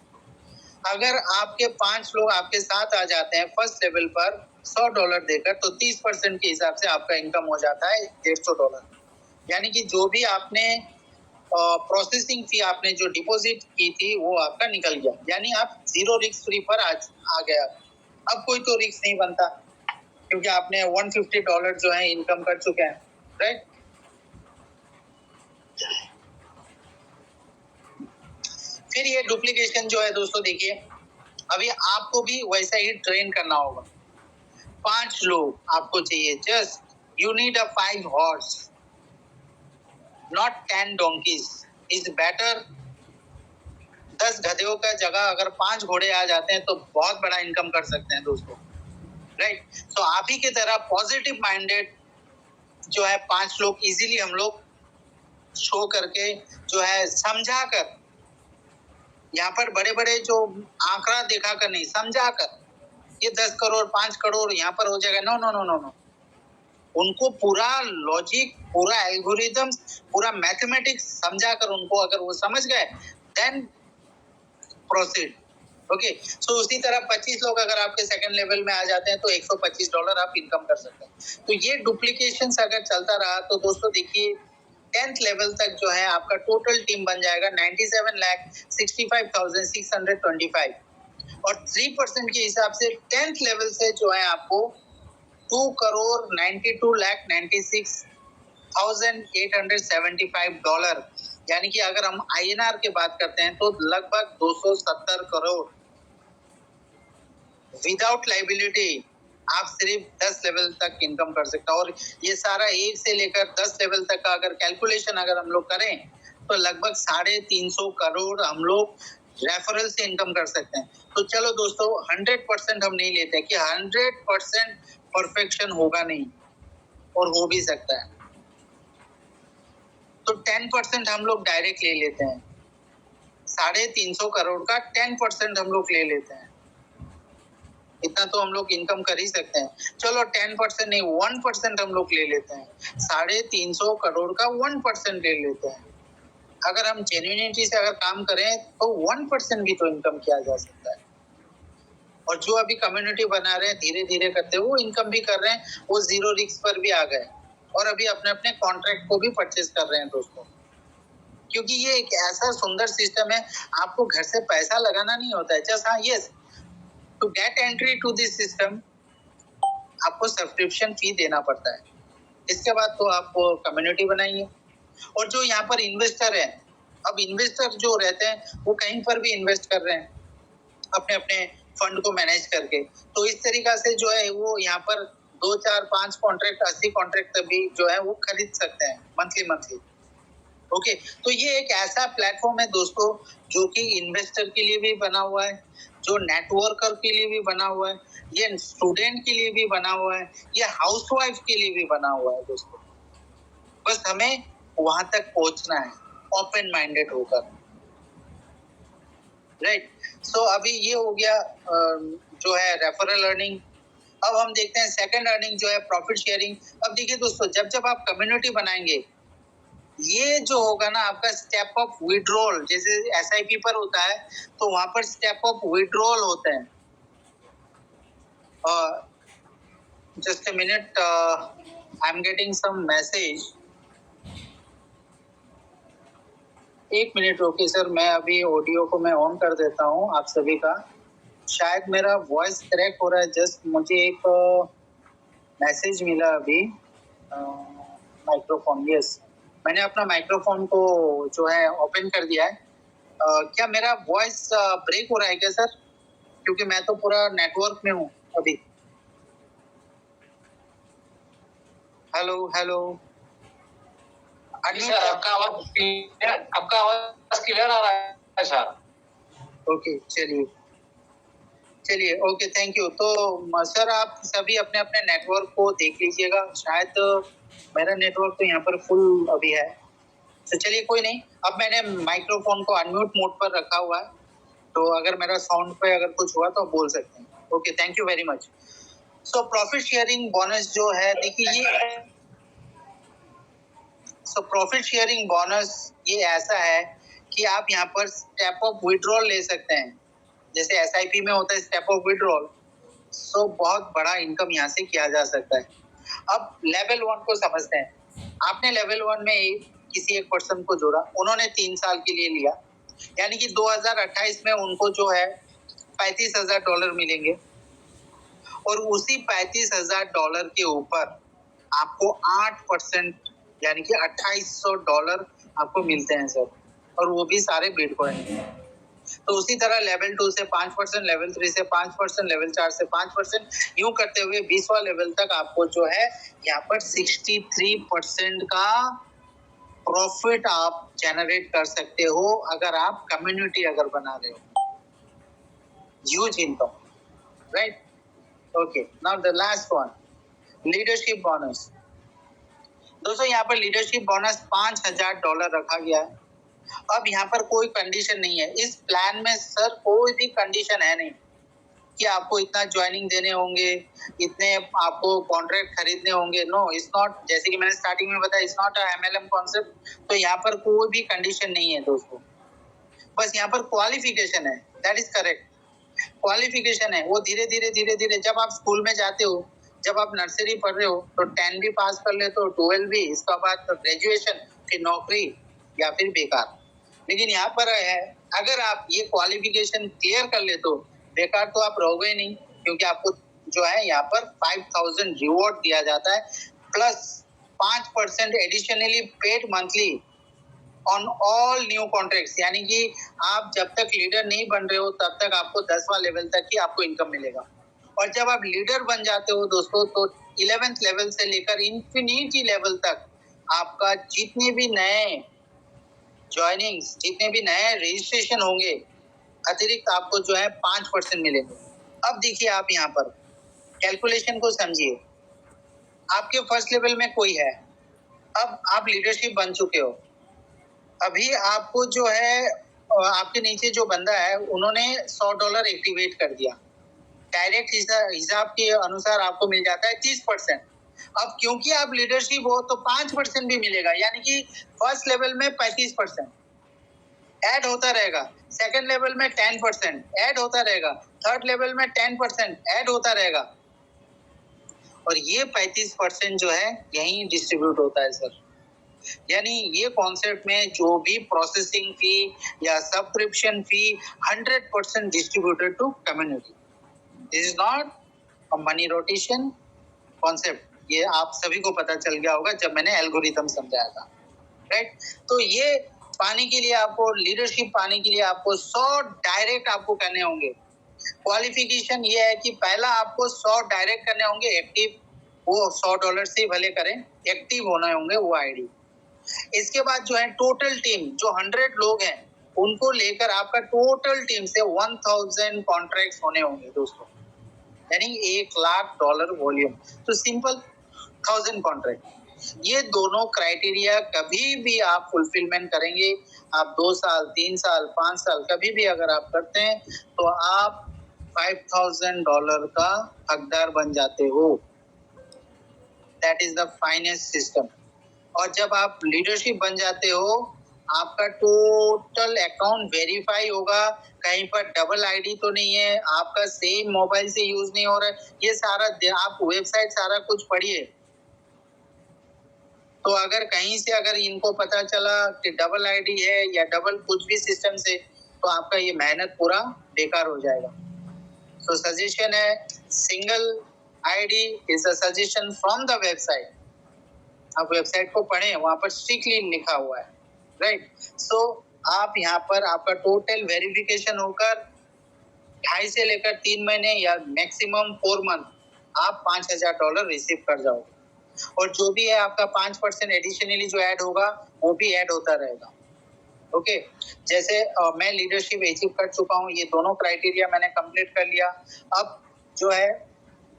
अगर आपके 5 लोग आपके साथ आ जाते हैं फर्स्ट लेवल पर $100 देकर, तो 30% के हिसाब से आपका इनकम हो जाता है $150. यानी कि जो भी आपने प्रोसेसिंग फी आपने जो डिपॉजिट की थी वो आपका निकल गया. यानी आप जीरो रिस्क फ्री पर आ गया. अब कोई तो रिस्क नहीं बनता, क्योंकि आपने $150 जो है इनकम कर चुके हैं. राइट. फिर ये डुप्लीकेशन जो है दोस्तों देखिए, अभी आपको भी वैसा ही ट्रेन करना होगा. 5 लोग आपको चाहिए. Just you need a 5 horse, not 10 donkeys. Is better. 10 गधेयों का जगह अगर 5 घोड़े आ जाते हैं तो बहुत बड़ा इनकम कर सकते हैं दोस्तों. राइट. तो आप ही की तरह पॉजिटिव माइंडेड जो है 5 लोग इजीली हम लोग शो करके जो है समझा कर, यहाँ पर बड़े बड़े जो आंकड़ा देखा कर नहीं, समझा कर ये 10 करोड़ 5 करोड़ यहाँ पर हो जाएगा. No no no no no. उनको पूरा लॉजिक, पूरा एल्गोरिदम, पूरा मैथमेटिक्स समझा कर उनको अगर वो समझ गए देन प्रोसीड. ओके. सो उसी तरह 25 लोग अगर आपके सेकंड लेवल में आ जाते हैं तो $125 आप इनकम कर सकते हैं. तो ये डुप्लीकेशन अगर चलता रहा तो दोस्तों देखिए 10th लेवल तक जो है आपका टोटल टीम बन जाएगा 97,65,625 और 3% के हिसाब से 10th लेवल से जो है आपको 2,92,96,875 डॉलर, यानी कि अगर हम INR की बात करते हैं तो लगभग 270 करोड़ विदाउट लाइबिलिटी आप सिर्फ 10 लेवल तक इनकम कर सकते हैं। और ये सारा 1 से लेकर 10 लेवल तक का अगर कैलकुलेशन अगर हम लोग करें तो लगभग 350 करोड़ हम लोग रेफरल से इनकम कर सकते हैं। तो चलो दोस्तों 100% हम नहीं लेते कि 100% परफेक्शन होगा नहीं, और हो भी सकता है, तो 10% हम लोग डायरेक्ट ले लेते हैं। 350 करोड़ का 10% हम लोग ले लेते हैं, इतना तो हम लोग इनकम कर ही सकते हैं। चलो 10% नहीं 1% हम लोग ले लेते हैं, 350 करोड़ का 1% ले लेते हैं। अगर हम जेन्युइनिटी से अगर काम करें तो 1% भी तो इनकम किया जा सकता है। और जो अभी कम्युनिटी बना रहे हैं धीरे धीरे करते वो इनकम भी कर रहे हैं, वो जीरो रिस्क पर भी आ गए और अभी अपने अपने कॉन्ट्रैक्ट को भी परचेज कर रहे हैं दोस्तों। क्योंकि ये एक ऐसा सुंदर सिस्टम है, आपको घर से पैसा लगाना नहीं होता है। जस्ट हाँ yes, to get entry to this system आपको सब्सक्रिप्शन फी देना पड़ता है। इसके बाद तो आप कम्युनिटी बनाइए। और जो यहाँ पर इन्वेस्टर है, अब इन्वेस्टर जो रहते हैं वो कहीं पर भी इन्वेस्ट कर रहे हैं अपने अपने फंड को मैनेज करके। तो इस तरीका से जो है वो यहाँ पर 2, 4, 5 कॉन्ट्रैक्ट 80 कॉन्ट्रैक्ट भी जो है वो खरीद सकते हैं मंथली। ओके, तो ये एक ऐसा प्लेटफॉर्म है दोस्तों जो कि इन्वेस्टर के लिए भी बना हुआ है, जो नेटवर्कर के लिए भी बना हुआ है, ये स्टूडेंट के लिए भी बना हुआ है, ये हाउसवाइफ के लिए भी बना हुआ है दोस्तों। बस हमें वहां तक पहुंचना है ओपन माइंडेड होकर, राइट। सो अभी ये हो गया जो है रेफरल अर्निंग। अब हम देखते हैं सेकंड अर्निंग जो है प्रॉफिट शेयरिंग। अब देखिए दोस्तों, जब जब आप कम्युनिटी बनाएंगे, ये जो होगा ना आपका स्टेप ऑफ विड्रॉल, जैसे SIP पर होता है तो वहां पर स्टेप ऑफ विड्रॉल होते हैं। Just a minute, I am getting some message. 1 minute रोकिए सर, मैं अभी ऑडियो को मैं ऑन कर देता हूँ आप सभी का। शायद मेरा वॉइस क्रैक हो रहा है। जस्ट मुझे एक मैसेज मिला अभी। माइक्रोफोन, यस, मैंने अपना माइक्रोफोन को जो है ओपन कर दिया है। क्या मेरा वॉइस ब्रेक हो रहा है क्या सर? क्योंकि मैं तो पूरा नेटवर्क में हूँ अभी। हेलो हेलो, सर आपका आवाज क्लियर आ रहा है सर। ओके, चलिए ओके, थैंक यू। तो सर आप सभी अपने अपने नेटवर्क को देख लीजिएगा। शायद मेरा नेटवर्क तो यहाँ पर फुल अभी है, तो चलिए कोई नहीं। अब मैंने माइक्रोफोन को अनम्यूट मोड पर रखा हुआ है, तो अगर मेरा साउंड पे अगर कुछ हुआ तो आप बोल सकते हैं। Okay, thank you very much. So profit sharing bonus जो है, देखिए ये प्रॉफिट शेयरिंग बोनस ये ऐसा है कि आप यहाँ पर स्टेप ऑफ विड्रॉल ले सकते हैं। जैसे SIP में होता है स्टेप ऑफ विड्रॉल, सो बहुत बड़ा इनकम यहाँ से किया जा सकता है। अब लेवल 1 को समझते हैं। आपने लेवल 1 में किसी एक पर्सन को जोड़ा, उन्होंने 3 साल के लिए लिया, यानी कि 2028 में उनको जो है $35,000 मिलेंगे। और उसी $35,000 के ऊपर आपको 8% यानी कि $2,800 आपको मिलते हैं सर, और वो भी सारे बिटकॉइन। तो उसी तरह लेवल 2 से 5%, लेवल 3 से 5%, लेवल 4 से 5%, यूं करते हुए 20वां लेवल तक आपको जो है यहाँ पर 63% का प्रॉफिट आप जनरेट कर सकते हो अगर आप कम्युनिटी अगर बना रहे हो। Huge income, right. Okay, now the last one, leadership bonus. दोस्तों यहाँ पर लीडरशिप बोनस $5,000 रखा गया है। अब यहाँ पर कोई कंडीशन नहीं है इस प्लान में सर, कोई भी कंडीशन है नहीं कि आपको इतना ज्वाइनिंग देने होंगे, इतने आपको कॉन्ट्रैक्ट खरीदने होंगे। नो, इट्स नॉट, जैसे कि मैंने स्टार्टिंग में बताया, it's not a MLM concept. तो यहाँ पर कोई भी कंडीशन नहीं है दोस्तों, बस यहाँ पर क्वालिफिकेशन है। दैट इज करेक्ट, क्वालिफिकेशन है। वो धीरे धीरे जब आप स्कूल में जाते हो, जब आप नर्सरी पढ़ रहे हो तो 10 भी पास कर ले तो 12 भी, इसका बाद तो ग्रेजुएशन, फिर नौकरी या फिर बेकार। लेकिन यहाँ पर है, अगर आप ये क्वालिफिकेशन क्लियर कर ले तो बेकार तो आप रहोगे नहीं, क्योंकि आपको जो है यहाँ पर 5000 रिवॉर्ड दिया जाता है plus 5% additionally paid monthly on all new contracts. यानी कि आप जब तक लीडर नहीं बन रहे हो तब तक आपको 10वां लेवल तक ही आपको इनकम मिलेगा, और जब आप लीडर बन जाते हो दोस्तों तो 11th लेवल से लेकर इंफिनिटी लेवल तक आपका जितने भी नए ज्वाइनिंग्स, जितने भी नए रजिस्ट्रेशन होंगे, अतिरिक्त आपको जो है 5% मिलेंगे। अब देखिए आप यहाँ पर कैलकुलेशन को समझिए। आपके फर्स्ट लेवल में कोई है, अब आप लीडरशिप बन चुके हो, अभी आपको जो है आपके नीचे जो बंदा है उन्होंने $100 एक्टिवेट कर दिया, डायरेक्ट हिसाब के अनुसार आपको मिल जाता है 30%। अब क्योंकि आप लीडरशिप हो तो 5% भी मिलेगा, यानी कि फर्स्ट लेवल में 35% ऐड होता रहेगा, सेकंड लेवल में 10% ऐड होता रहेगा, थर्ड लेवल में 10% ऐड होता रहेगा, और ये 35% जो है यहीं डिस्ट्रीब्यूट होता है सर। यानी ये कॉन्सेप्ट में जो भी प्रोसेसिंग फी या subscription fee 100% distributed to community. This is not a money rotation concept, ये आप सभी को पता चल गया होगा जब मैंने एल्गोरिथम समझाया था, राइट। तो ये पाने के लिए आपको, लीडरशिप पाने के लिए आपको 100 डायरेक्ट आपको करने होंगे। क्वालिफिकेशन ये है कि पहला आपको 100 डायरेक्ट करने होंगे एक्टिव, वो $100 से भले करें, एक्टिव होने होंगे वो आईडी। इसके बाद जो है टोटल टीम जो 100 लोग हैं उनको लेकर आपका टोटल टीम से 1000 कॉन्ट्रैक्ट्स होने होंगे दोस्तों, यानी $1,00,000 वॉल्यूम। तो सिंपल 1000 कॉन्ट्रैक्ट। ये दोनों क्राइटेरिया कभी भी आप फुलफिलमेंट करेंगे, आप 2 साल, 3 साल, 5 साल कभी भी अगर आप करते हैं तो आप $5000 का हकदार बन जाते हो। That is the finance system. और जब आप लीडरशिप बन जाते हो, आपका टोटल अकाउंट वेरीफाई होगा, कहीं पर डबल आईडी तो नहीं है, आपका सेम मोबाइल से यूज नहीं हो रहा है, ये सारा आप वेबसाइट सारा कुछ पढ़िए। तो अगर कहीं से अगर इनको पता चला कि डबल आईडी है या डबल कुछ भी सिस्टम से, तो आपका ये मेहनत पूरा बेकार हो जाएगा। सो सजेशन है, single ID is a suggestion from the website. आप वेबसाइट को पढ़ें, वहां पर स्ट्रिक्टली लिखा हुआ है, राइट। सो आप यहाँ पर आपका टोटल वेरिफिकेशन होकर 2.5 से लेकर 3 महीने या मैक्सिमम 4 मंथ आप $5000 रिसीव कर जाओगे, और जो भी है आपका 5% एडिशनली जो ऐड होगा वो भी ऐड होता रहेगा। ओके, जैसे मैं लीडरशिप अचीव कर चुका हूँ, ये दोनों क्राइटेरिया मैंने कंप्लीट कर लिया। अब जो है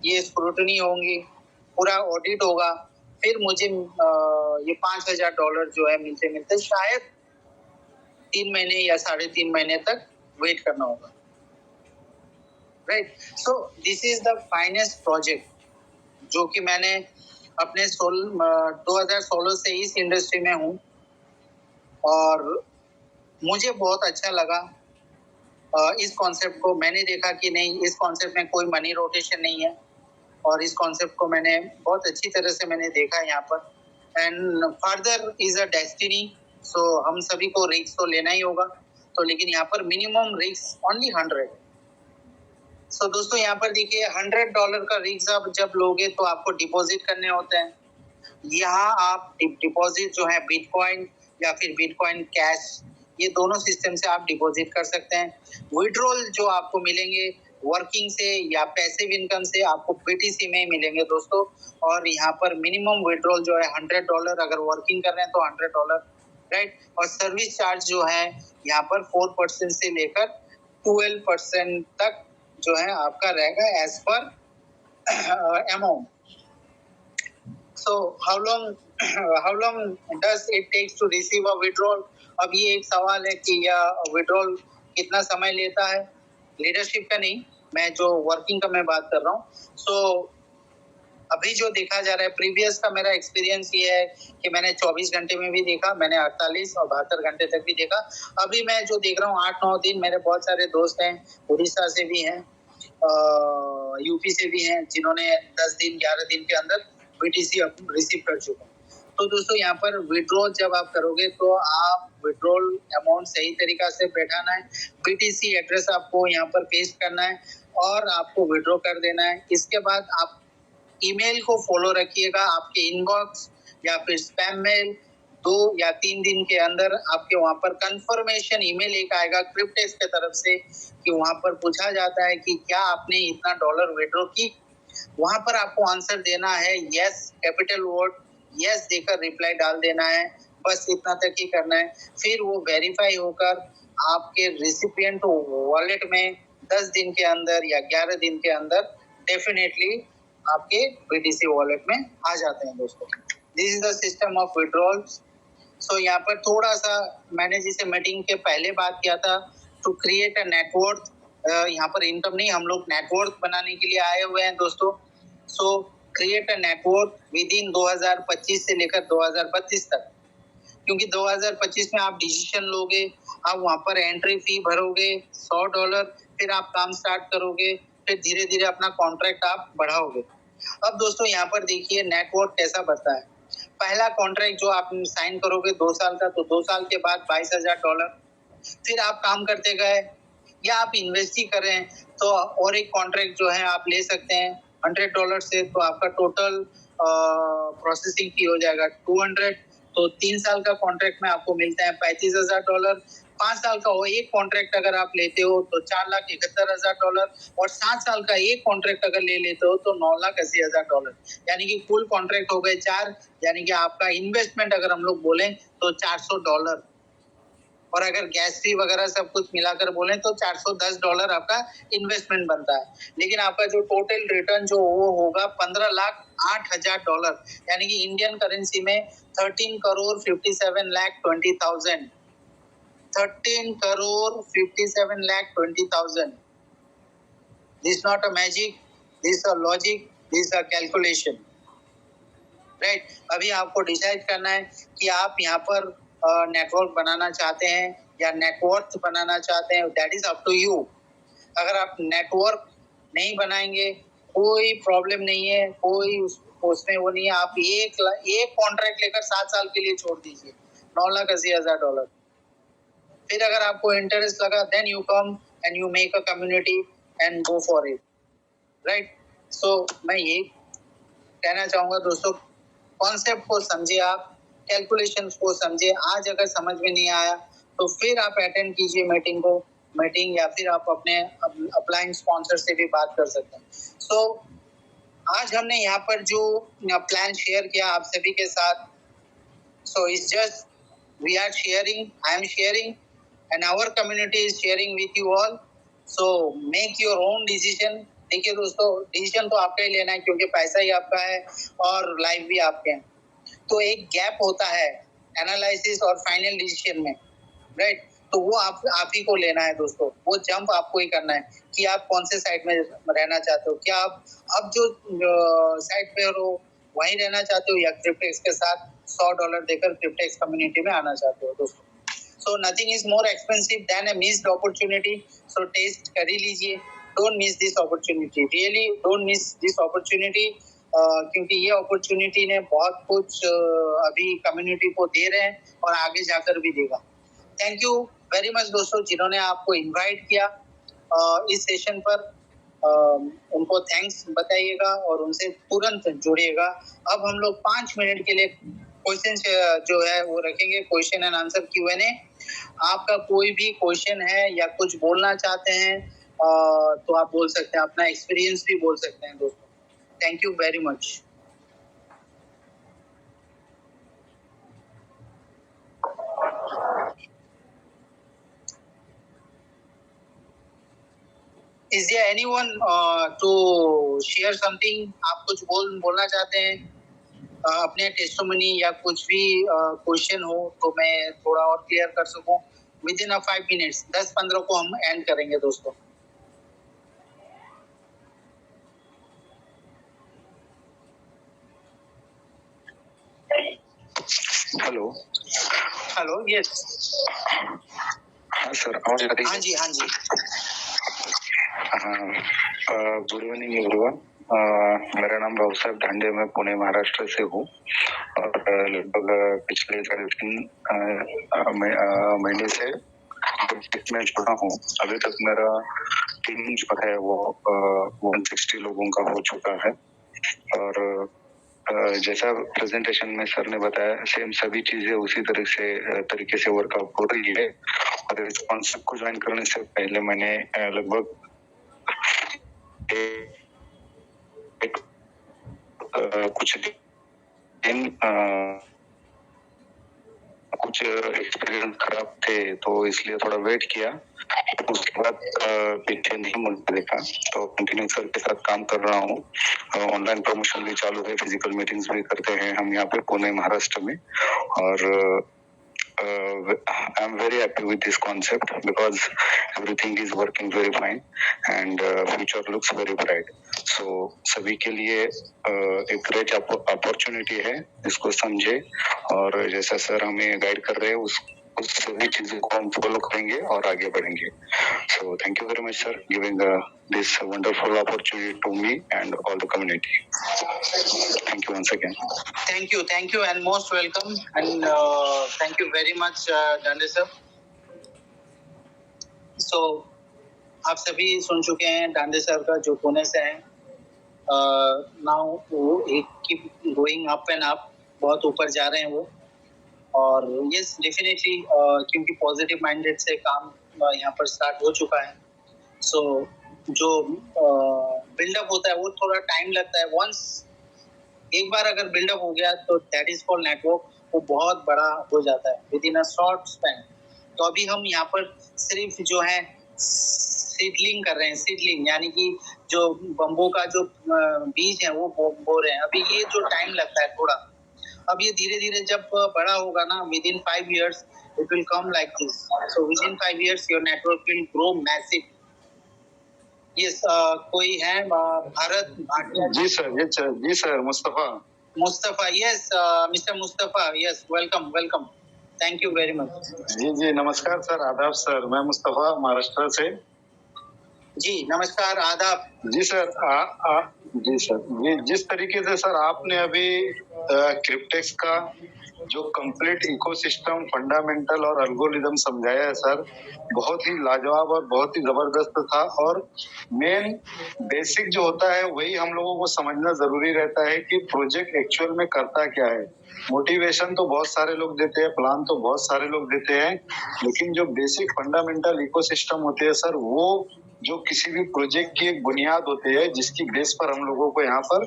ये स्क्रूटनी होंगी, पूरा ऑडिट होगा, फिर मुझे ये $5000 जो है मिलते मिलते शायद 3 महीने या 3.5 महीने तक वेट करना होगा, right. So this is the finest project जो कि मैंने अपने 2016 से इस इंडस्ट्री में हूँ, और मुझे बहुत अच्छा लगा इस कॉन्सेप्ट को। मैंने देखा कि नहीं, इस कॉन्सेप्ट में कोई मनी रोटेशन नहीं है, और इस कॉन्सेप्ट को मैंने बहुत अच्छी तरह से मैंने देखा यहाँ पर। And further is a destiny, so हम सभी को रिस्क तो लेना ही होगा, तो लेकिन यहाँ पर मिनिमम रिस्क ओनली 100। सो दोस्तों यहाँ पर देखिए $100 का रिस्क आप जब लोगे तो आपको डिपॉजिट करने होते हैं। यहाँ आप डिपॉजिट जो है बिटकॉइन या फिर बिटकॉइन कैश, ये दोनों सिस्टम से आप डिपॉजिट कर सकते हैं। विड्रॉल जो आपको मिलेंगे वर्किंग से या पैसिव इनकम से, आपको बीटीसी में ही मिलेंगे दोस्तों। और यहाँ पर मिनिमम विड्रॉल जो है $100, अगर वर्किंग कर रहे हैं तो $100, राइट। और सर्विस चार्ज जो है यहाँ पर 4% से लेकर 12% तक जो है आपका रहेगा as per amount. So how long does it takes to receive a withdrawal? अब ये एक सवाल है कि यह विड्रॉल कितना समय लेता है, लीडरशिप का नहीं, मैं जो वर्किंग का मैं बात कर रहा हूँ। सो अभी जो देखा जा रहा है, प्रीवियस का मेरा एक्सपीरियंस ये है कि मैंने 24 घंटे में भी देखा, मैंने 48 और 72 घंटे तक भी देखा। अभी मैं जो देख रहा हूँ 8-9 दिन, मेरे बहुत सारे दोस्त हैं, उड़ीसा से भी हैं, यूपी से भी हैं, जिन्होंने 10 दिन 11 दिन के अंदर बीटीसी रिसीव कर चुका हूँ। तो दोस्तों यहाँ पर विड्रॉ जब आप करोगे तो आप विड्रॉल अमाउंट सही तरीका से बैठाना है, BTC एड्रेस आपको यहाँ पर पेस्ट करना है और आपको विड्रॉ कर देना है। इसके बाद आप ईमेल को फॉलो रखिएगा, आपके इनबॉक्स या फिर स्पैम मेल 2 या 3 दिन के अंदर आपके वहां पर कंफर्मेशन ईमेल एक आएगा क्रिप्टेक्स की तरफ से कि वहां पर पूछा जाता है कि क्या आपने इतना डॉलर विड्रॉ की। वहां पर आपको आंसर देना है यस, कैपिटल वर्ड यस देकर रिप्लाई डाल देना है, बस इतना तक ही करना है। फिर वो वेरीफाई होकर आपके रिसिपिएंट वॉलेट में 10 दिन के अंदर या 11 दिन के अंदर डेफिनेटली आपके BTC वॉलेट में आ जाते हैं दोस्तों। This is the system of withdrawals. So यहाँ पर थोड़ा सा मैंने जिसे मीटिंग के पहले बात किया था टू क्रिएट अ नेटवर्क, यहाँ पर इनकम नहीं, हम लोग नेटवर्क बनाने के लिए आए हुए हैं दोस्तों। सो create a network with in 2025 से लेकर 2032 तक, क्योंकि 2025 में आप डिसीजन लोगे, आप वहां पर एंट्री फी भरोगे $100, फिर आप काम स्टार्ट करोगे, फिर धीरे धीरे अपना कॉन्ट्रैक्ट आप बढ़ाओगे। अब दोस्तों यहाँ पर देखिए नेटवर्क कैसा बढ़ता है। पहला कॉन्ट्रैक्ट जो आप साइन करोगे 2 साल का, तो 2 साल के बाद $22,000, फिर आप काम करते गए या आप इन्वेस्ट ही करें तो और एक कॉन्ट्रैक्ट जो है आप ले सकते हैं $100 से, तो आपका टोटल प्रोसेसिंग फी हो जाएगा 200। तो 3 साल का कॉन्ट्रैक्ट में आपको मिलता है $35,000। 5 साल का वो एक कॉन्ट्रैक्ट अगर आप लेते हो तो $4,71,000, और 7 साल का एक कॉन्ट्रैक्ट अगर ले लेते हो तो $9,80,000, यानी कि कुल कॉन्ट्रैक्ट हो गए 4, यानी कि आपका इन्वेस्टमेंट अगर हम लोग बोले तो $400, और अगर गैस फी वगैरह सब कुछ मिलाकर बोले तो $410 आपका इन्वेस्टमेंट बनता है। लेकिन आपका जो टोटल रिटर्न जो वो होगा $15,08,000, यानी कि इंडियन करेंसी में 13,57,20,000, 13,57,20,000। This is not a magic, this is a logic, this is a calculation, right. अभी आपको डिसाइड करना है कि आप यहाँ पर नेटवर्क बनाना चाहते हैं या नेटवर्क बनाना चाहते हैं, that is up to you. अगर आप नेटवर्क नहीं बनाएंगे कोई प्रॉब्लम नहीं है, कोई उसमें वो नहीं है। आप एक कॉन्ट्रैक्ट लेकर 7 साल के लिए छोड़ दीजिए, $9,80,000। फिर अगर आपको इंटरेस्ट लगा then you come and you make a community and go for it, right. So मैं यही कहना चाहूंगा दोस्तों, कॉन्सेप्ट को समझे, आप कैलकुलेशन को समझे। आज अगर समझ में नहीं आया तो फिर आप अटेंड कीजिए मीटिंग या फिर आप अपने अपलाइन स्पॉन्सर से भी बात कर सकते हैं। सो आज हमने यहाँ पर जो प्लान शेयर किया आप सभी के साथ, so it's just we are sharing, I am sharing and our community is sharing with you all. So make your own decision. देखिए दोस्तों, डिसीजन तो आपका ही लेना है क्योंकि पैसा ही आपका है और लाइफ भी आपके हैं। तो एक गैप होता है एनालिसिस और फाइनल डिसीजन में, राइट। तो वो आप ही को लेना है दोस्तों, वो जंप आपको ही करना है कि आप कौन से साइड में रहना चाहते हो। क्या आप अब जो साइड पे हो वहीं रहना चाहते हो या क्रिप्टेक्स के साथ $100 देकर क्रिप्टेक्स कम्युनिटी में आना चाहते हो दोस्तों। So nothing is more expensive than a missed opportunity. So taste कर ही लीजिए, don't miss this opportunity, really don't miss this opportunity, क्योंकि ये opportunity ने बहुत कुछ अभी कम्युनिटी को दे रहे हैं और आगे जाकर भी देगा। थैंक यू वेरी मच दोस्तों जिन्होंने आपको इनवाइट किया इस सेशन पर, उनको थैंक्स बताइएगा और उनसे तुरंत जुड़िएगा। अब हम लोग 5 मिनट के लिए क्वेश्चन जो है वो रखेंगे, क्वेश्चन एंड आंसर Q&A। आपका कोई भी क्वेश्चन है या कुछ बोलना चाहते हैं तो आप बोल सकते हैं, अपना एक्सपीरियंस भी बोल सकते हैं दोस्तों। Thank you very much. Is there anyone to share something? आप कुछ बोलना चाहते हैं, अपने टेस्टिमनी या कुछ भी क्वेश्चन हो तो मैं थोड़ा और क्लियर कर सकूं। विद इन 5 मिनट्स 10-15 को हम एंड करेंगे दोस्तों। Hello yes. हाँ सर, आवाज आ रही है? हाँ जी। Good evening everyone. मेरा नाम राव साहब धांडे, मैं पुणे महाराष्ट्र से हूँ और लगभग पिछले 3 महीने से मैं जुड़ा हूँ। अभी तक मेरा टीम जो है वो 160 लोगों का हो चुका है और जैसा प्रेजेंटेशन में सर ने बताया सेम सभी चीजें उसी तरीके से वर्कआउट हो रही है। और इस कॉन्सेप्ट को ज्वाइन करने से पहले मैंने लगभग कुछ दिन कुछ एक्सपीरियंस खराब थे तो इसलिए थोड़ा वेट किया। उसके बाद पीछे नहीं मुड़ देखा तो कंटिन्यू सर के साथ काम कर रहा हूँ। ऑनलाइन प्रमोशन भी चालू है, फिजिकल मीटिंग्स भी करते हैं हम यहाँ पे पुणे महाराष्ट्र में। और I am very happy with this concept because everything is working very fine and future looks very bright. So सभी के लिए एक ग्रेट अपॉर्चुनिटी है, इसको समझे और जैसा सर हमें गाइड कर रहे हैं उस सभी चीजों को हम फॉलो करेंगे और आगे बढ़ेंगे। So thank you very much sir giving this wonderful opportunity to me and all the community. Thank you once again. Thank you and most welcome and thank you very much Dande sir. So आप सभी सुन चुके हैं डांडे sir का जो पुणे से हैं। Now वो एक keep going up and up, बहुत ऊपर जा रहे हैं वो। और यस डेफिनेटली क्योंकि पॉजिटिव माइंडेड से काम यहाँ पर स्टार्ट हो चुका है। सो जो बिल्डअप होता है वो थोड़ा टाइम लगता है। वंस एक बार अगर बिल्डअप हो गया तो दैट इज कॉल्ड नेटवर्क, वो बहुत बड़ा हो जाता है with in a short span. तो अभी हम यहाँ पर सिर्फ जो है सीडलिंग कर रहे हैं, सीडलिंग यानी कि जो बम्बू का जो बीज है वो बो रहे हैं। अभी ये जो टाइम लगता है थोड़ा, अब ये धीरे धीरे जब बड़ा होगा ना, with in 5 years it will come like this. So within 5 years your network will grow massive. Yes, कोई है भारत भाटिया? जी sir Mustafa, yes, Mr. Mustafa, yes, welcome. Thank you very much. जी नमस्कार सर, आदाब सर, मैं मुस्तफा महाराष्ट्र से। जी नमस्कार, आदाब। जी सर जी सर, जिस तरीके से सर आपने अभी क्रिप्टेक्स का जो कंप्लीट इकोसिस्टम, फंडामेंटल और एल्गोरिदम समझाया है सर, बहुत ही लाजवाब और बहुत ही जबरदस्त था। और मेन बेसिक जो होता है वही हम लोगों को समझना जरूरी रहता है कि प्रोजेक्ट एक्चुअल में करता क्या है। मोटिवेशन तो बहुत सारे लोग देते हैं, प्लान तो बहुत सारे लोग देते हैं, लेकिन जो बेसिक फंडामेंटल इकोसिस्टम होते हैं सर, वो जो किसी भी प्रोजेक्ट की एक बुनियाद होती है जिसकी बेस पर हम लोगों को यहाँ पर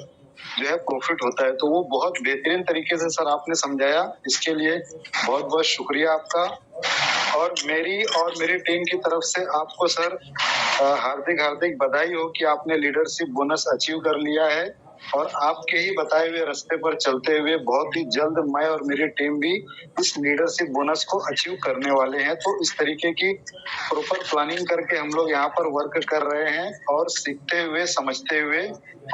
जो है प्रॉफिट होता है, तो वो बहुत बेहतरीन तरीके से सर आपने समझाया। इसके लिए बहुत बहुत शुक्रिया आपका। और मेरी टीम की तरफ से आपको सर हार्दिक बधाई हो कि आपने लीडरशिप बोनस अचीव कर लिया है। और आपके ही बताए हुए रास्ते पर चलते हुए बहुत ही जल्द मैं और मेरी टीम भी इस लीडरशिप बोनस को अचीव करने वाले हैं। तो इस तरीके की प्रॉपर प्लानिंग करके हम लोग यहाँ पर वर्क कर रहे हैं और सीखते हुए, समझते हुए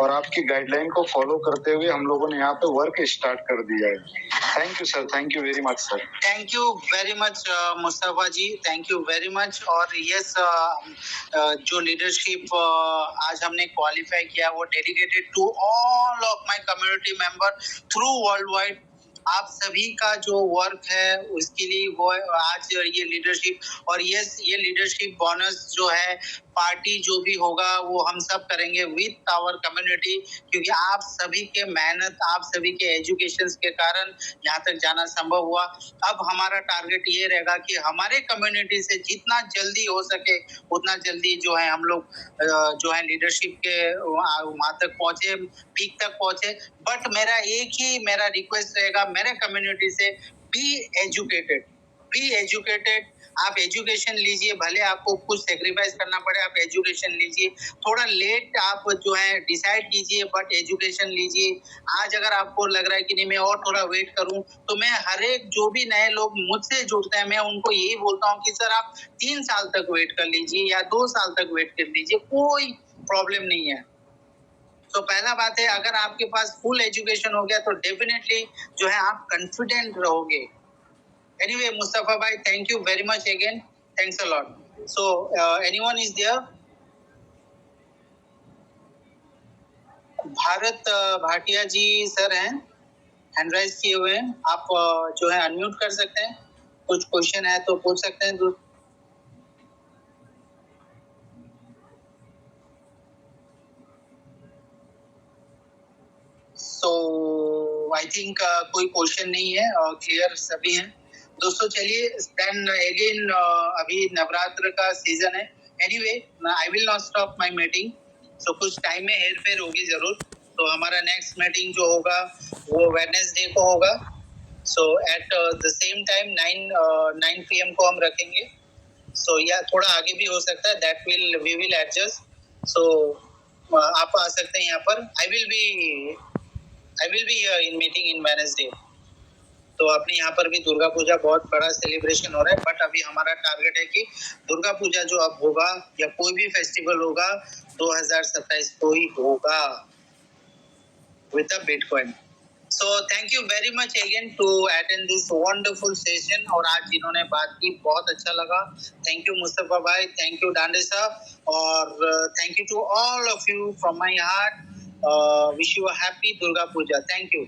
और आपकी गाइडलाइन को फॉलो करते हुए हम लोगों ने यहाँ पे वर्क स्टार्ट कर दिया है। Thank you sir, thank you very much sir. Thank you very much Mustafa ji, thank you very much. और यस, जो लीडरशिप आज हमने क्वालिफाई किया वो dedicated to all of my community member through world wide. आप सभी का जो वर्क है उसके लिए वो आज ये लीडरशिप, और यस ये लीडरशिप बोनस जो है पार्टी जो भी होगा वो हम सब करेंगे विद आवर कम्युनिटी, क्योंकि आप सभी के मेहनत, आप सभी के एजुकेशन के कारण यहाँ तक जाना संभव हुआ। अब हमारा टारगेट ये रहेगा कि हमारे कम्युनिटी से जितना जल्दी हो सके उतना जल्दी जो है हम लोग जो है लीडरशिप के वहां तक पहुंचे, पीक तक पहुंचे। बट मेरा एक ही रिक्वेस्ट रहेगा मेरे कम्युनिटी से, बी एजुकेटेड। आप एजुकेशन लीजिए, भले आपको कुछ सेक्रीफाइस करना पड़े, आप एजुकेशन लीजिए। थोड़ा लेट आप जो है डिसाइड कीजिए, बट एजुकेशन लीजिए। आज अगर आपको लग रहा है कि नहीं मैं और थोड़ा वेट करूं, तो मैं हर एक जो भी नए लोग मुझसे जुड़ते हैं मैं उनको यही बोलता हूं कि सर आप 3 साल तक वेट कर लीजिए या 2 साल तक वेट कर लीजिए, कोई प्रॉब्लम नहीं है। तो पहला बात है, अगर आपके पास फुल एजुकेशन हो गया तो डेफिनेटली जो है आप कॉन्फिडेंट रहोगे। Anyway, Mustafa bhai, thank you very much again. Thanks a lot. So, anyone is there? Bharat Bhatia ji sir हैं, हैंड राइज किए हुए हैं। आप जो है अनम्यूट कर सकते हैं, कुछ क्वेश्चन है तो पूछ सकते हैं। सो आई थिंक कोई क्वेश्चन नहीं है, क्लियर सभी हैं दोस्तों। चलिए देन अगेन, अभी नवरात्र का सीजन है। Anyway I will not stop my meeting. So कुछ टाइम में हेर फेर होगी जरूर। तो हमारा नेक्स्ट मीटिंग जो होगा वो वेडनेसडे को होगा। So at the same time 9 PM को हम रखेंगे। सो या थोड़ा आगे भी हो सकता है, that will we will adjust. So आप आ सकते हैं यहाँ पर। I will be in meeting in Wednesday. तो अपने यहाँ पर भी दुर्गा पूजा बहुत बड़ा सेलिब्रेशन हो रहा है, बट अभी हमारा टारगेट है कि दुर्गा पूजा जो अब होगा या कोई भी फेस्टिवल होगा 2027 को ही होगा with the bitcoin. So thank you very much again to attend this wonderful session। और आज जिन्होंने बात की बहुत अच्छा लगा। Thank you मुस्तफा भाई, thank you डांडे साहब, और thank you to all of you from my heart। Wish you a happy Durga Puja। Thank you।